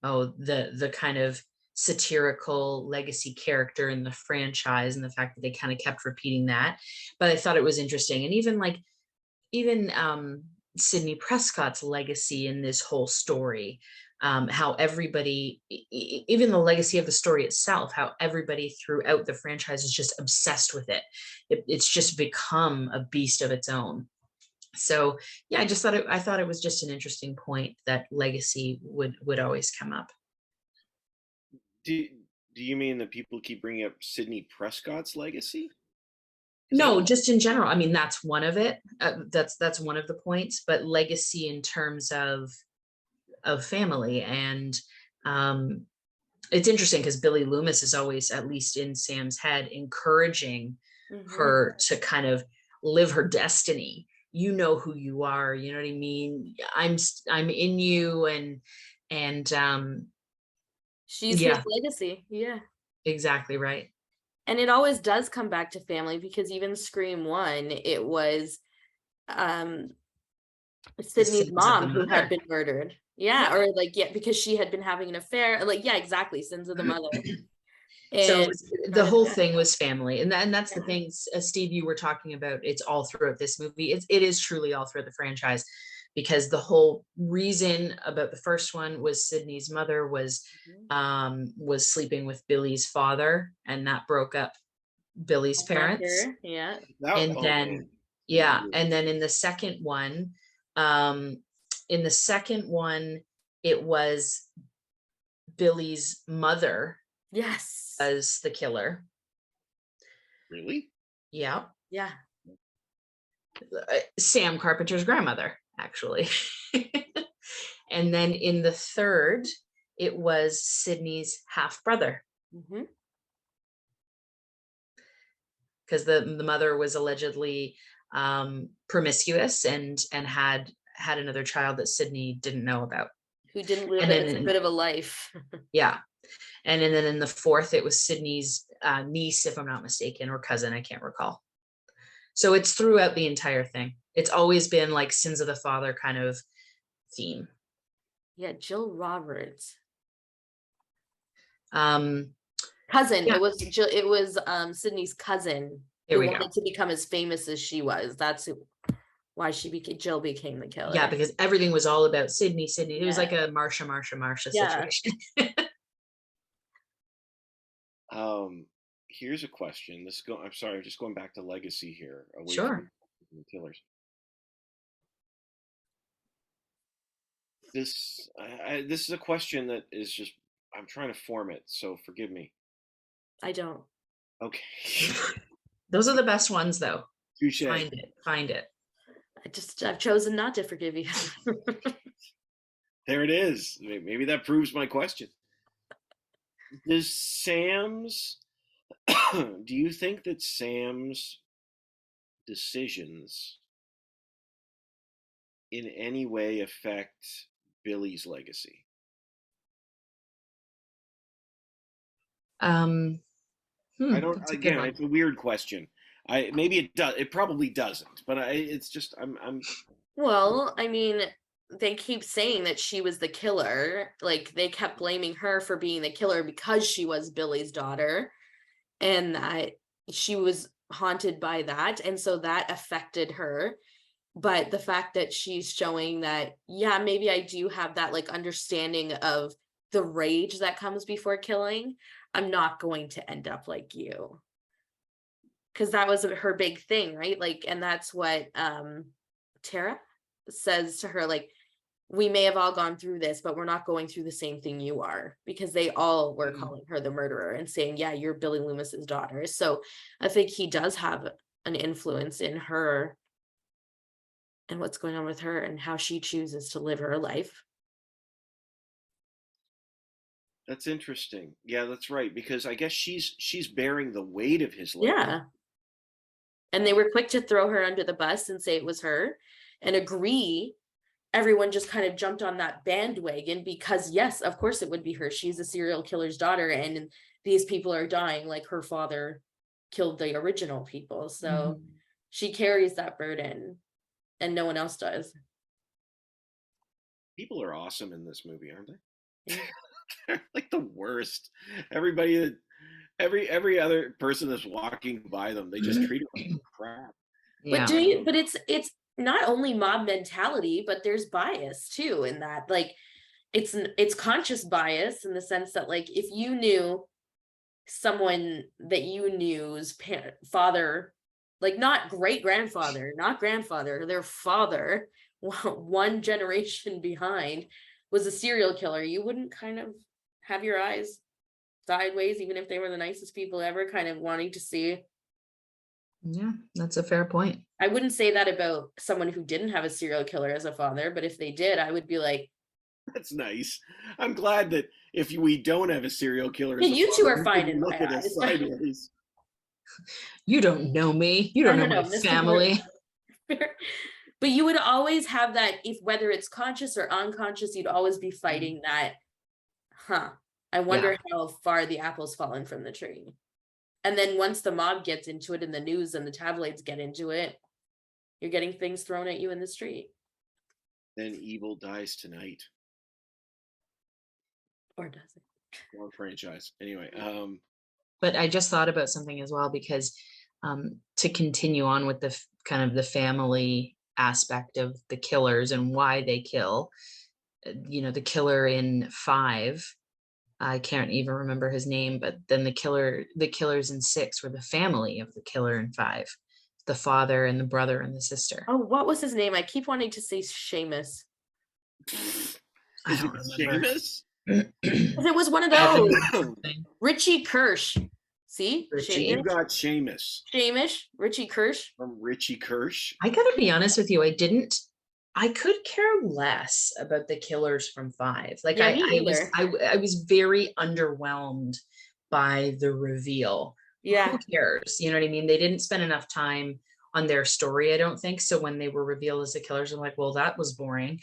the kind of satirical legacy character in the franchise and the fact that they kind of kept repeating that. But I thought it was interesting. And even Sidney Prescott's legacy in this whole story, how everybody, even the legacy of the story itself, how everybody throughout the franchise is just obsessed with it. It's just become a beast of its own. So yeah, I thought it was just an interesting point that legacy would always come up. Do you mean that people keep bringing up Sidney Prescott's legacy? No, just in general. I mean, that's one of it. That's one of the points, but legacy in terms of family. And it's interesting because Billy Loomis is always, at least in Sam's head, encouraging her to kind of live her destiny. You know who you are, you know what I mean? I'm in you, and She's his legacy. Yeah. Exactly right. And it always does come back to family, because even Scream 1, it was Sydney's mom who had been murdered. Yeah, or because she had been having an affair. Exactly, sins of the mother. So the whole thing was family, and that's the thing, Steve, you were talking about. It's all throughout this movie. It is truly all throughout the franchise, because the whole reason about the first one was Sydney's mother was sleeping with Billy's father, and that broke up Billy's parents. Yeah. And then in the second one, it was Billy's mother. Yes. As the killer. Really? Yeah. Yeah. Sam Carpenter's grandmother, actually. And then in the third, it was Sydney's half brother. Because the mother was allegedly promiscuous and had another child that Sydney didn't know about. Who didn't live as a bit of a life. Yeah. And then in the fourth, it was Sydney's niece, if I'm not mistaken, or cousin, I can't recall. So it's throughout the entire thing. It's always been like sins of the father kind of theme. Yeah, Jill Roberts. Cousin. Yeah. It was Sydney's cousin who wanted to become as famous as she was. That's why Jill became the killer. Yeah, because everything was all about Sydney. It was like a Marsha situation. Here's a question. I'm sorry, just going back to legacy here. Sure. From the killers. This is a question that is just, I'm trying to form it, so forgive me. I don't. Okay. Those are the best ones, though. Touche. Find it. I've chosen not to forgive you. There it is. Maybe that proves my question. Do you think that Sam's decisions in any way affect Billy's legacy? I don't. Again, it's a weird question. Maybe it does. It probably doesn't. But it's just I'm. Well, I mean, they keep saying that she was the killer. Like they kept blaming her for being the killer because she was Billy's daughter, and that she was haunted by that, and so that affected her. But the fact that she's showing that, yeah, maybe I do have that like understanding of the rage that comes before killing, I'm not going to end up like you. Because that was her big thing, right? Like, and that's what Tara says to her, like, we may have all gone through this, but we're not going through the same thing you are, because they all were calling her the murderer and saying, yeah, you're Billy Loomis's daughter. So I think he does have an influence in her and what's going on with her and how she chooses to live her life. That's interesting. Yeah, that's right. Because I guess she's bearing the weight of his life. Yeah. And they were quick to throw her under the bus and say it was her and agree. Everyone just kind of jumped on that bandwagon because, yes, of course it would be her. She's a serial killer's daughter, and these people are dying like her father killed the original people. So she carries that burden, and no one else does. People are awesome in this movie, aren't they? Yeah. They're like the worst. Everybody, every other person that's walking by them, they just treat it like crap. Yeah. But it's not only mob mentality, but there's bias too in that. Like it's conscious bias in the sense that, like, if you knew someone that you knew's father, like not great grandfather, not grandfather, their father, one generation behind, was a serial killer, you wouldn't kind of have your eyes sideways, even if they were the nicest people ever, kind of wanting to see. Yeah, that's a fair point. I wouldn't say that about someone who didn't have a serial killer as a father, but if they did, I would be like, that's nice. I'm glad that if we don't have a serial killer, yeah, you two are fine in my eyes. Sideways. You don't know me. You don't know my family. But you would always have that, if whether it's conscious or unconscious, you'd always be fighting that, I wonder how far the apple's fallen from the tree. And then once the mob gets into it and the news and the tabloids get into it, you're getting things thrown at you in the street. Then evil dies tonight. Or does it? Long franchise. Anyway. But I just thought about something as well, because to continue on with the kind of the family aspect of the killers and why they kill, the killer in 5, I can't even remember his name, but then the killers in 6 were the family of the killer in 5, the father and the brother and the sister. Oh, what was his name? I keep wanting to say Seamus. I don't remember. Seamus? It was one of those. Richie Kirsch. See? You got Seamus. Richie Kirsch. From Richie Kirsch. I gotta be honest with you, I could care less about the killers from 5. Like, yeah, I was very underwhelmed by the reveal. Yeah. Who cares? You know what I mean? They didn't spend enough time on their story, I don't think. So when they were revealed as the killers, I'm like, well, that was boring.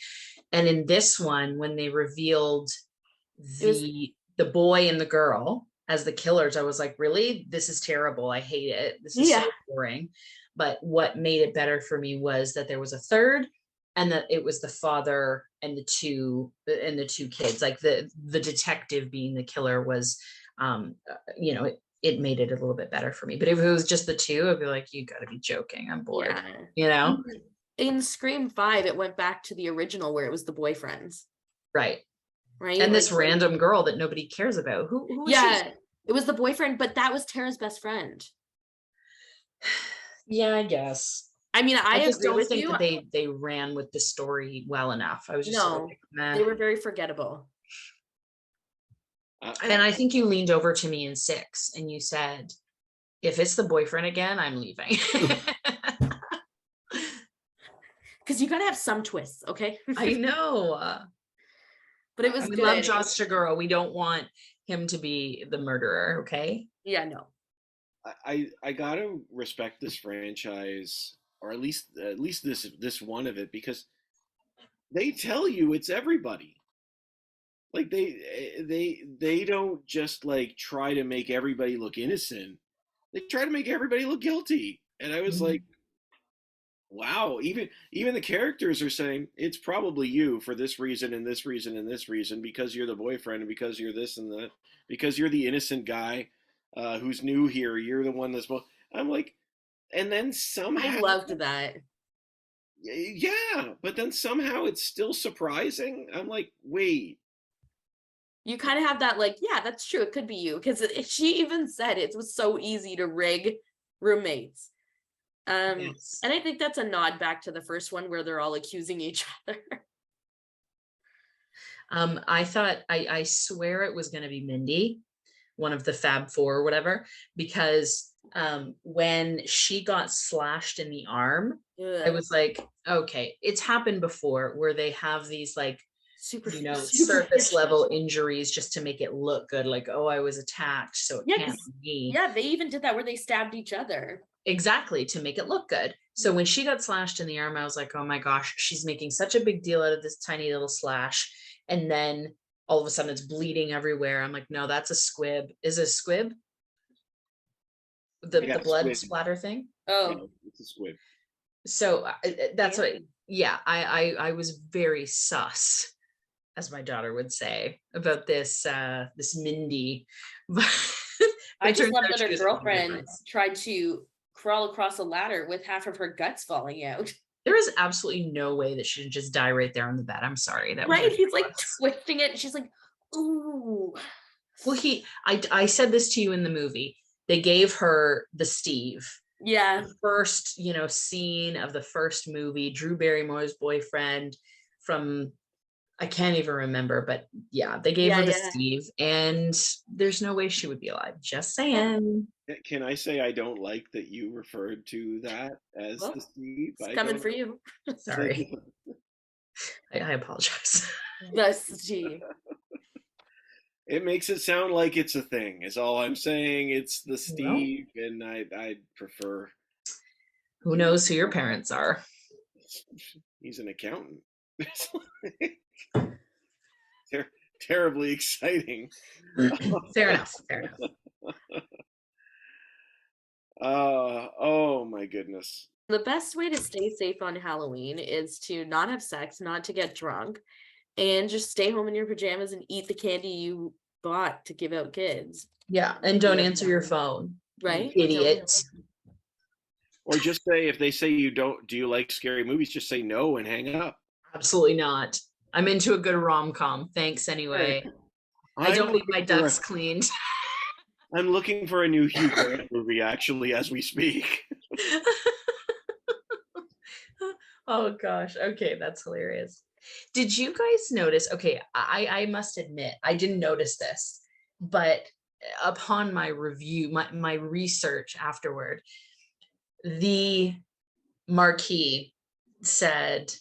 And in this one, when they revealed the boy and the girl as the killers, I was like, really? This is terrible. I hate it. This is so boring. But what made it better for me was that there was a third, and that it was the father and the two kids. Like the detective being the killer was, it made it a little bit better for me. But if it was just the two, I'd be like, you gotta be joking. I'm bored. Yeah. In Scream 5, it went back to the original where it was the boyfriends. Right. Right. And this random girl that nobody cares about. Who it was the boyfriend, but that was Tara's best friend. Yeah, I guess. I mean, I just agree don't with think you. that they ran with the story well enough. I was just sort of like, meh. They were very forgettable. And I think you leaned over to me in 6 and you said, if it's the boyfriend again, I'm leaving. Because you gotta have some twists, okay? I know. But it was good. We love Josh Segura. We don't want him to be the murderer, okay? Yeah, no. I gotta respect this franchise, or at least this one of it, because they tell you it's everybody. Like they don't just like try to make everybody look innocent. They try to make everybody look guilty. And I was like, Wow, even the characters are saying it's probably you for this reason and this reason and this reason because you're the boyfriend and because you're this and that because you're the innocent guy who's new here. You're the one that's. I'm like, and then I somehow, loved that. yeah, but then somehow it's still surprising. I'm like, wait, You kind of have that like, yeah, that's true. It could be you because she even said it was so easy to rig roommates. Yes. And I think that's a nod back to the first one where they're all accusing each other. I thought I swear it was going to be Mindy, one of the Fab Four or whatever, because when she got slashed in the arm, I Ugh. was like, okay, it's happened before where they have these like, Super, surface level injuries just to make it look good, like, oh, I was attacked, so it Yeah, can't be me. yeah, they even did that where they stabbed each other. Exactly, to make it look good. So when she got slashed in the arm, I was like, oh my gosh, she's making such a big deal out of this tiny little slash. And then all of a sudden it's bleeding everywhere. I'm like, no, that's a squib. Is it a squib? The yeah, blood squid. splatter thing? Oh, Yeah, it's a squid. So that's what, yeah. yeah, I was very sus, as my daughter would say, about this this Mindy. I just turns love out that she her was girlfriend tried to crawl across a ladder with half of her guts falling out. There is absolutely no way that she should just die right there on the bed. I'm sorry. That was Right? He's like ridiculous. twisting it. And she's like, ooh. Well, I said this to you in the movie. They gave her the Steve, Yeah. the first, scene of the first movie, Drew Barrymore's boyfriend from, I can't even remember, but yeah, they gave her the Yeah. Steve, and there's no way she would be alive. Just Yeah. saying. Can I say I don't like that you referred to that as Well, the Steve? it's I coming don't. for you. Sorry. I apologize. The Steve. It makes it sound like it's a thing. Is all I'm saying. It's the Well, Steve, and I prefer. who knows who your parents are? He's an accountant. Terribly exciting. Fair enough. Fair enough. Oh my goodness. The best way to stay safe on Halloween is to not have sex, not to get drunk, and just stay home in your pajamas and eat the candy you bought to give out kids. Yeah, and don't answer your phone, Right? idiot. Or just say if they say you don't, do you like scary movies? Just say no and hang up. Absolutely not. I'm into a good rom-com. Thanks anyway. I don't need my ducks cleaned. I'm looking for a new Hugh Grant movie actually as we speak. Oh gosh. Okay, that's hilarious. Did you guys notice? Okay, I must admit, I didn't notice this, but upon my review, my research afterward, the marquee said,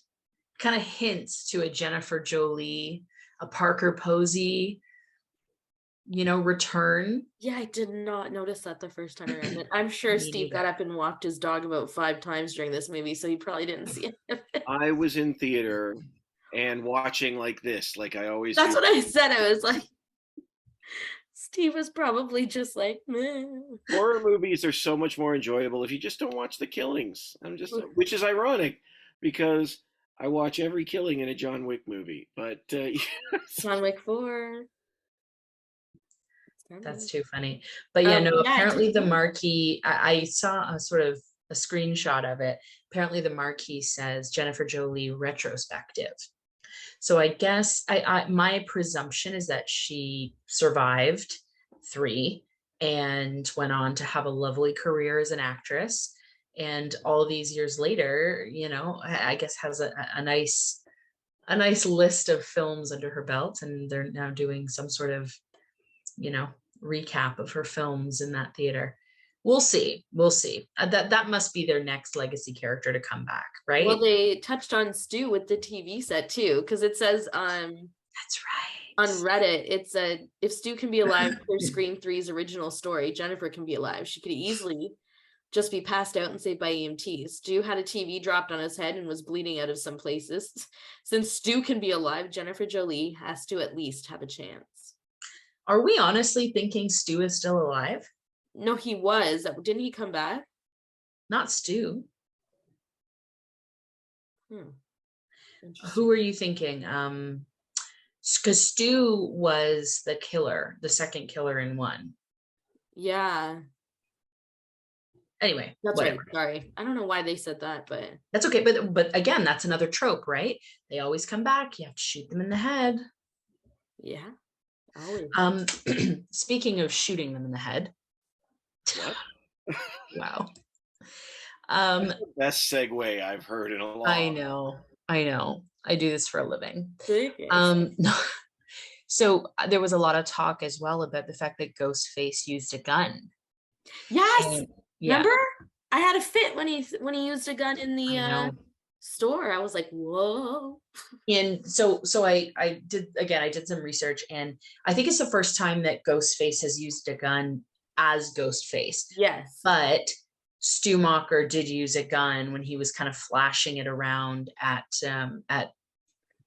kind of hints to a Jennifer Jolie, a Parker Posey, return. Yeah, I did not notice that the first time around. And I'm sure Me Steve neither. got up and walked his dog about 5 times during this movie, so he probably didn't see it. I was in theater and watching like this, like I always That's do. what I said. I was like, Steve was probably just like, meh. Horror movies are so much more enjoyable if you just don't watch the killings. Which is ironic because I watch every killing in a John Wick movie. But John Wick 4. That's too funny. But yeah, no, Yeah, apparently the marquee, I saw a sort of a screenshot of it. Apparently the marquee says Jennifer Jolie retrospective. So I guess my presumption is that she survived 3 and went on to have a lovely career as an actress. And all these years later, I guess has a nice list of films under her belt, and they're now doing some sort of, recap of her films in that theater. We'll see. That must be their next legacy character to come back, right? Well, they touched on Stu with the TV set too, because it says that's right on Reddit, it said if Stu can be alive for Scream 3's original story, Jennifer can be alive. She could easily just be passed out and saved by EMTs. Stu had a TV dropped on his head and was bleeding out of some places. Since Stu can be alive, Jennifer Jolie has to at least have a chance. Are we honestly thinking Stu is still alive? No, he was. Didn't he come back? Not Stu. Hmm. Who are you thinking? Because Stu was the killer, the second killer in one. Yeah, Anyway, that's whatever. right. Sorry. I don't know why they said that, but That's okay. But again, that's another trope, right? They always come back. You have to shoot them in the head. yeah, always. Speaking of shooting them in the head. What? Wow. That's the best segue I've heard in a long. I know. I do this for a living. Serious. So there was a lot of talk as well about the fact that Ghostface used a gun. Yes. And, yeah, Remember? I had a fit when he used a gun in I the know. store. I was like, whoa. And so I did some research, and I think it's the first time that Ghostface has used a gun as Ghostface. Yes. But Stu Macher did use a gun when he was kind of flashing it around at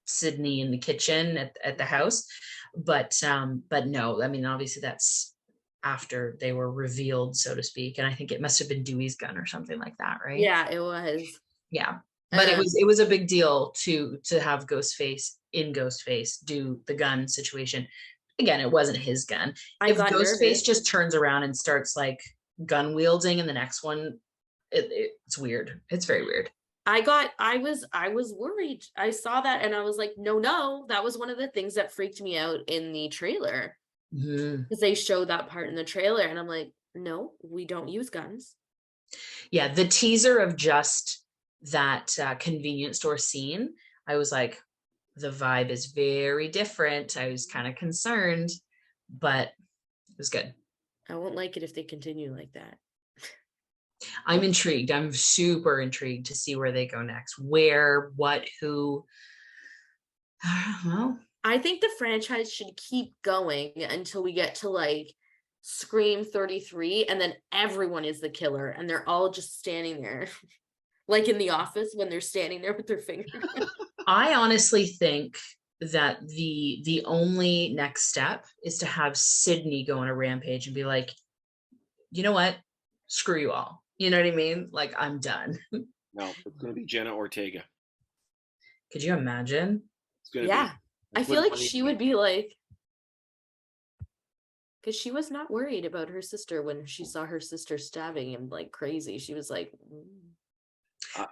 Sydney in the kitchen at the house. But no, I mean, obviously that's after they were revealed, so to speak. And I think it must have been Dewey's gun or something like that, right? Yeah, it was. Yeah. But it was a big deal to have Ghostface do the gun situation. Again, it wasn't his gun. I If got Ghostface nervous. just turns around and starts like gun wielding in the next one, it's weird. It's very weird. I was worried. I saw that and I was like, no, that was one of the things that freaked me out in the trailer. Mhm. Because they showed that part in the trailer and I'm like, no, we don't use guns. Yeah, the teaser of just that convenience store scene, I was like, the vibe is very different. I was kind of concerned, but it was good. I won't like it if they continue like that. I'm intrigued. I'm super intrigued to see where they go next. Where, what, who. Well, I think the franchise should keep going until we get to like Scream 33 and then everyone is the killer and they're all just standing there. Like in The Office when they're standing there with their fingers. I honestly think that the only next step is to have Sydney go on a rampage and be like, you know what? Screw you all. You know what I mean? Like, I'm done. No, it's going to be Jenna Ortega. Could you imagine? It's going to Yeah. be. I feel like she would be like, because she was not worried about her sister when she saw her sister stabbing him like crazy. She was like,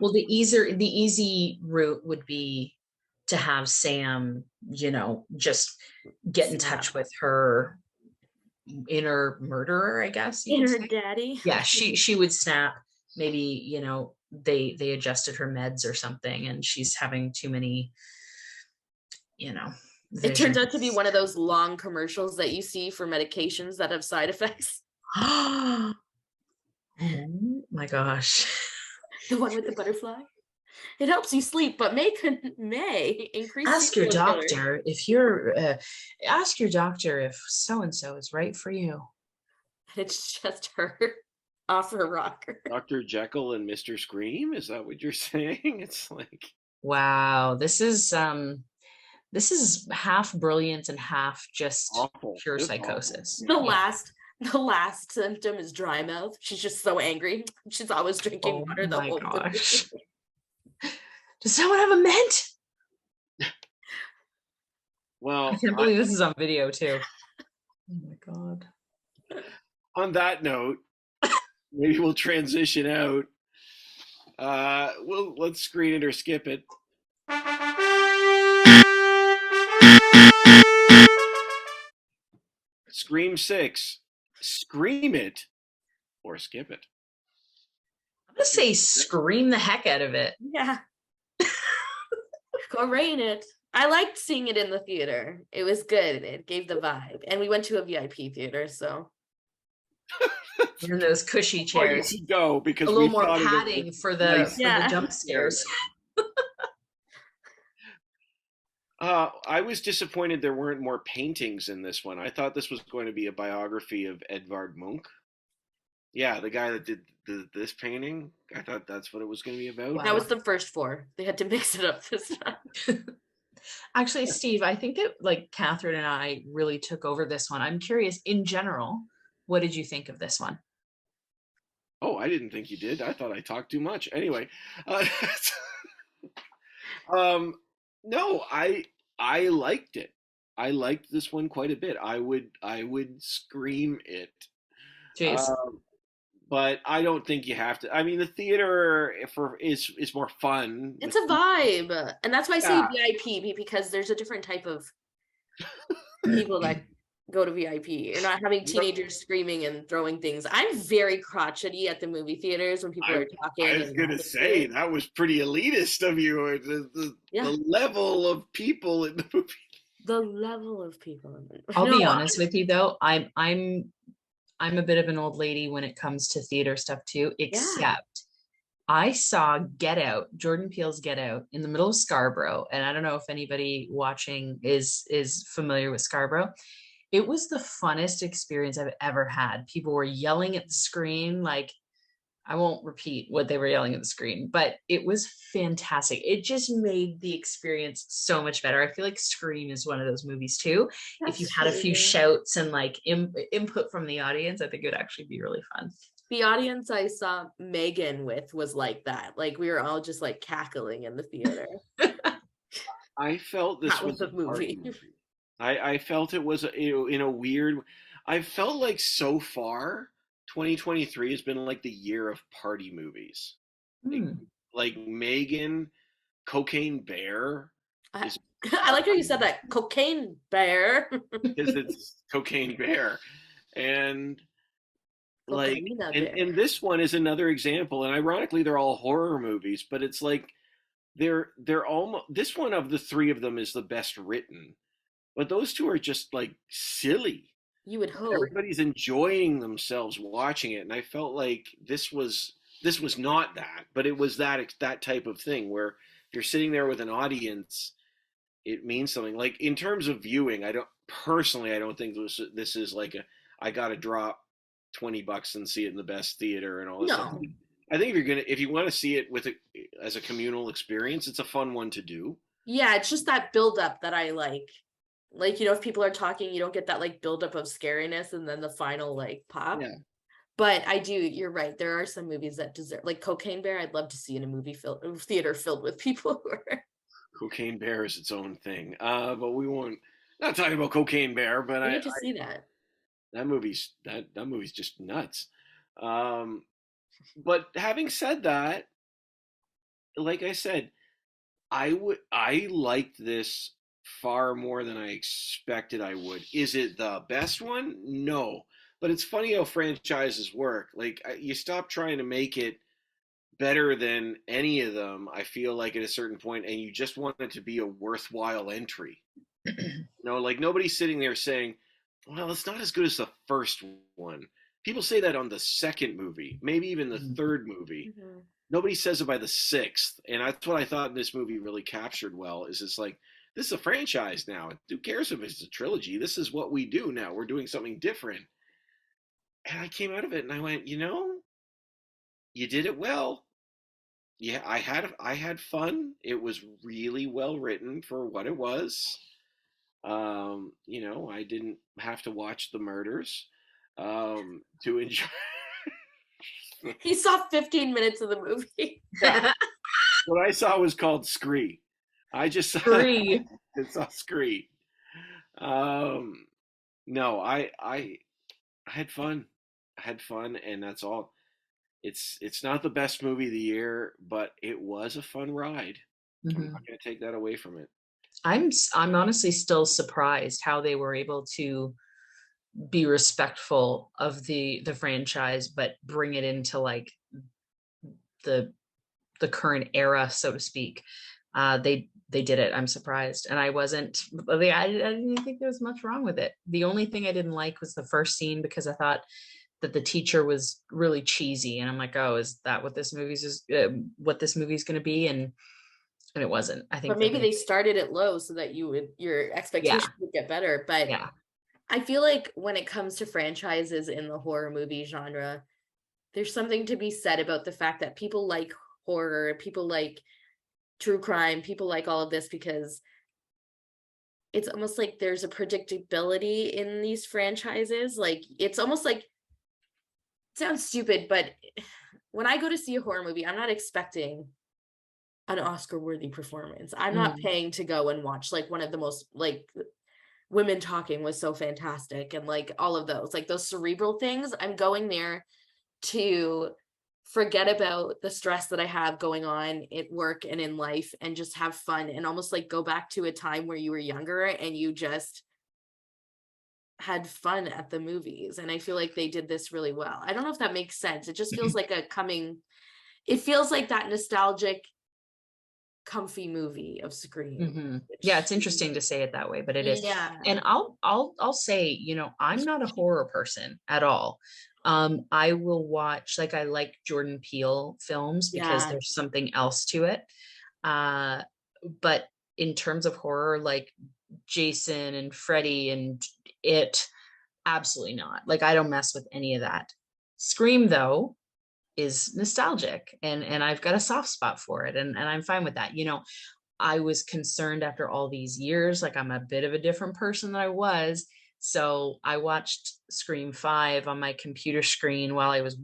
Well, the easy route would be to have Sam, just get in touch with her inner murderer, I guess. inner daddy. Yeah, she would snap. Maybe, they adjusted her meds or something and she's having too many, It turns out to be visions. one of those long commercials that you see for medications that have side effects. Oh my gosh. The one with the butterfly. It helps you sleep, but may increase. Ask your doctor if so and so is right for you. It's just her off her rocker. Dr. Jekyll and Mr. Scream? Is that what you're saying? It's like, Wow, this is half brilliant and half just awful. pure It's psychosis. The last symptom is dry mouth. She's just so angry. She's always drinking water the whole gosh. Does someone have a mint? Well, I can't believe this is on video too. Oh my god. On that note, maybe we'll transition out. Let's screen it or skip it. Scream 6. Scream it or skip it. I'm gonna say scream the heck out of it. Yeah. Go rain it. I liked seeing it in the theater. It was good. It gave the vibe. And we went to a VIP theater, so. In those cushy chairs. You go because a little more padding for the jump scares. I was disappointed there weren't more paintings in this one. I thought this was going to be a biography of Edvard Munch. Yeah, the guy that did this painting. I thought that's what it was going to be about. Wow. That was the first 4. They had to mix it up this time. Actually, Steve, I think that like Catherine and I really took over this one. I'm curious, in general, what did you think of this one? Oh, I didn't think you did. I thought I talked too much. Anyway, No, I liked it. I liked this one quite a bit. I would scream it. Jeez. Um, but I don't think you have to. I mean, the theater for is more fun It's with a vibe. And that's why I say yeah. VIP, because there's a different type of people that go to VIP. You're not having teenagers screaming and throwing things. I'm very crotchety at the movie theaters when people I are I talking was and gonna say laughing. that was pretty elitist of you. Yeah, The level of people in the movie. the level of people. I'll No, be honest with you though. I'm a bit of an old lady when it comes to theater stuff too, yeah. except I saw Get Out, Jordan Peele's Get Out in the middle of Scarborough. And I don't know if anybody watching is familiar with Scarborough. It was the funnest experience I've ever had. People were yelling at the screen, like I won't repeat what they were yelling at the screen, but it was fantastic. It just made the experience so much better. I feel like Scream is one of those movies too. If you That's had a few true. shouts and like input from the audience, I think it would actually be really fun. The audience I saw Megan with was like that. Like we were all just like cackling in the theater. I felt this That was was the a party movie. movie. I felt it was in a weird. I felt like so far, 2023 has been like the year of party movies. Like Hmm. like Megan, Cocaine Bear I, is I like how you said that. Cocaine bear. because it's Cocaine Bear, and like Cocaina and bear. this one is another example. And ironically, they're all horror movies, but it's like they're almost this one of the three of them is the best written, but those two are just like silly. You would hope. Everybody's enjoying themselves watching it, and I felt like this was not that, but it was that type of thing where if you're sitting there with an audience, it means something. Like in terms of viewing, I don't think this is like a I got to drop $20 and see it in the best theater and all this stuff. No. I think if you want to see it with as a communal experience, it's a fun one to do. Yeah, it's just that buildup that I like. Like, if people are talking, you don't get that like buildup of scariness and then the final like pop. Yeah. But I do, you're right. There are some movies that deserve, like Cocaine Bear, I'd love to see in a theater filled with people who are. Cocaine Bear is its own thing. But we won't not talking about Cocaine Bear, but We need to see that. that movie's just nuts. Um, but having said that, like I said, I liked this far more than I expected I would. Is it the best one? No. But it's funny how franchises work. Like you stop trying to make it better than any of them, I feel like at a certain point, and you just want it to be a worthwhile entry. Like nobody's sitting there saying, well, it's not as good as the first one. People say that on the second movie, maybe even the third movie. Mhm. Nobody says it by the sixth. And that's what I thought this movie really captured well, is it's like, this is a franchise now. Who cares if it's a trilogy? This is what we do now. We're doing something different. And I came out of it and I went, you did it well. Yeah, I had fun. It was really well written for what it was. I didn't have to watch the murders to enjoy. He saw 15 minutes of the movie. Yeah, what I saw was called Scree. I just saw, Free. I saw Scree. Um, no, I had fun. I had fun, and that's all. It's not the best movie of the year, but it was a fun ride. I'm Mhm. not going to take that away from it. I'm honestly still surprised how they were able to be respectful of the franchise, but bring it into like the the current era, so to speak. They did it. I'm surprised, and I didn't think there was much wrong with it. The only thing I didn't like was the first scene because I thought that the teacher was really cheesy, and I'm like, oh, is that what this movie's going to be? And it wasn't. I But think that maybe they started it low so that your yeah, expectations would get better. But yeah, I feel like when it comes to franchises in the horror movie genre, there's something to be said about the fact that people like horror, people like true crime, people like all of this because it's almost like there's a predictability in these franchises. Like it's almost like, it sounds stupid, but when I go to see a horror movie, I'm not expecting an Oscar-worthy performance. I'm not paying to go and watch like one of the most like women talking was so fantastic and like all of those like those cerebral things. I'm going there to forget about the stress that I have going on at work and in life and just have fun and almost like go back to a time where you were younger and you just had fun at the movies. And I feel like they did this really well. I don't know if that makes sense. It just feels like it feels like that nostalgic, comfy movie of Scream. Yeah, it's interesting to say it that way, but it is. Yeah. And I'll say, you know, I'm not a horror person at all. I will watch, like, I like Jordan Peele films because there's something else to it. But in terms of horror, like Jason and Freddy and It, absolutely not. Like, I don't mess with any of that. Scream, though, is nostalgic, and I've got a soft spot for it, and I'm fine with that. You know, I was concerned after all these years, like I'm a bit of a different person than I was. So I watched Scream 5 on my computer screen while I was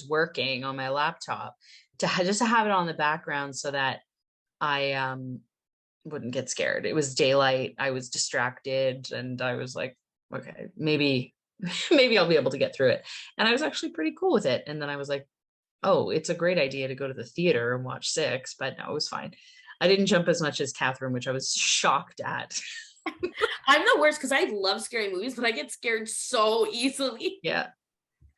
working on my laptop to just to have it on the background so that I wouldn't get scared. It was daylight, I was distracted, and I was like, okay, maybe I'll be able to get through it. And I was actually pretty cool with it. And then I was like, oh, it's a great idea to go to the theater and watch 6, but no, it was fine. I didn't jump as much as Catherine, which I was shocked at. I'm the worst because I love scary movies, but I get scared so easily. Yeah.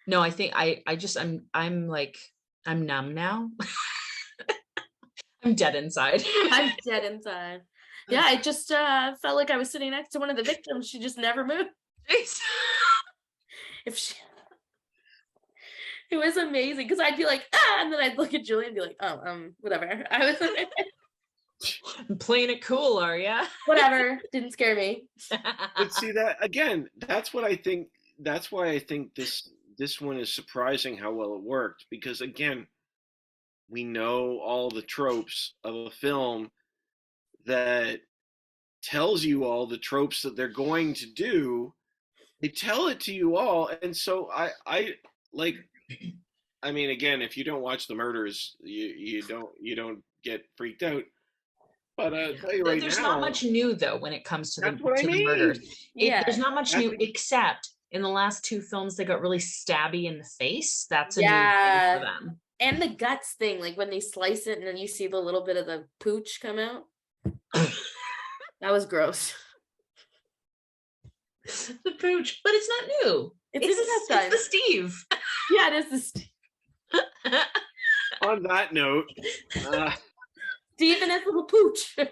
No, I think I'm like, I'm numb now. I'm dead inside. I'm dead inside. Yeah, I just felt like I was sitting next to one of the victims. She just never moved. It was amazing because I'd be like, and then I'd look at Julie and be like, oh, whatever. I was playing it cool, are ya? Whatever. Didn't scare me. But see that again, that's what I think. That's why I think this one is surprising how well it worked, because again, we know all the tropes of a film that tells you all the tropes that they're going to do. They tell it to you all, and so I like. I mean, again, if you don't watch the murders, you don't get freaked out. But I'll tell you right there's now, not much new though when it comes to the mean. murders. Yeah, there's not much new except in the last 2 films they got really stabby in the face. That's a new thing for them. And the guts thing, like when they slice it and then you see the little bit of the pooch come out. That was gross. The pooch, but it's not new. It's the Steve. Yeah, it is the Steve. On that note, Steve and his little pooch. I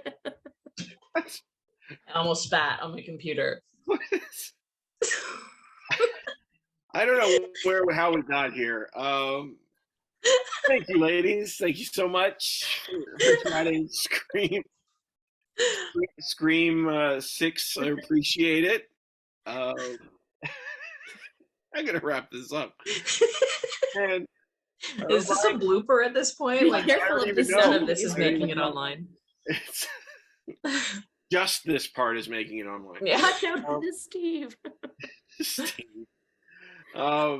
almost spat on my computer. I don't know how we got here. Thank you, ladies. Thank you so much for chatting Scream 6. I appreciate it. I'm gonna wrap this up. And is this a blooper at this point? Like, careful of this is making it online. It's just this part is making it online. Yeah. Watch out for this Steve. Steve. A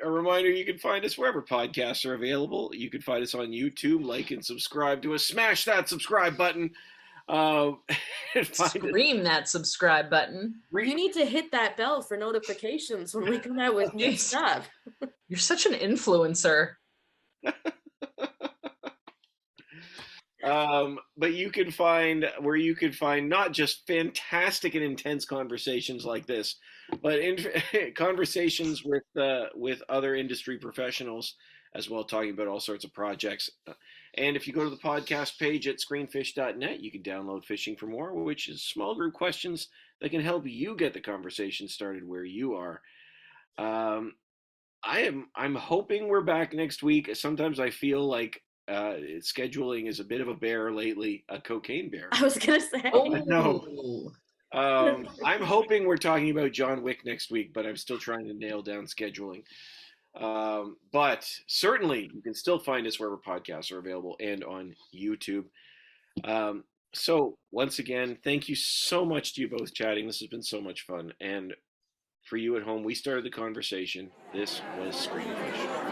reminder, you can find us wherever podcasts are available. You can find us on YouTube. Like and subscribe to us. Smash that subscribe button. Scream that subscribe button. You need to hit that bell for notifications when we come out with new stuff. You're such an influencer. But you can find not just fantastic and intense conversations like this, but conversations with other industry professionals as well, talking about all sorts of projects. And if you go to the podcast page at screenfish.net, you can download Fishing for More, which is small group questions that can help you get the conversation started where you are. I'm hoping we're back next week. Sometimes I feel like scheduling is a bit of a bear lately, a cocaine bear. I was gonna say. No. I'm hoping we're talking about John Wick next week, but I'm still trying to nail down scheduling. But certainly you can still find us wherever podcasts are available and on YouTube. So once again, thank you so much to you both chatting. This has been so much fun. And for you at home, we started the conversation. This was Screenfish.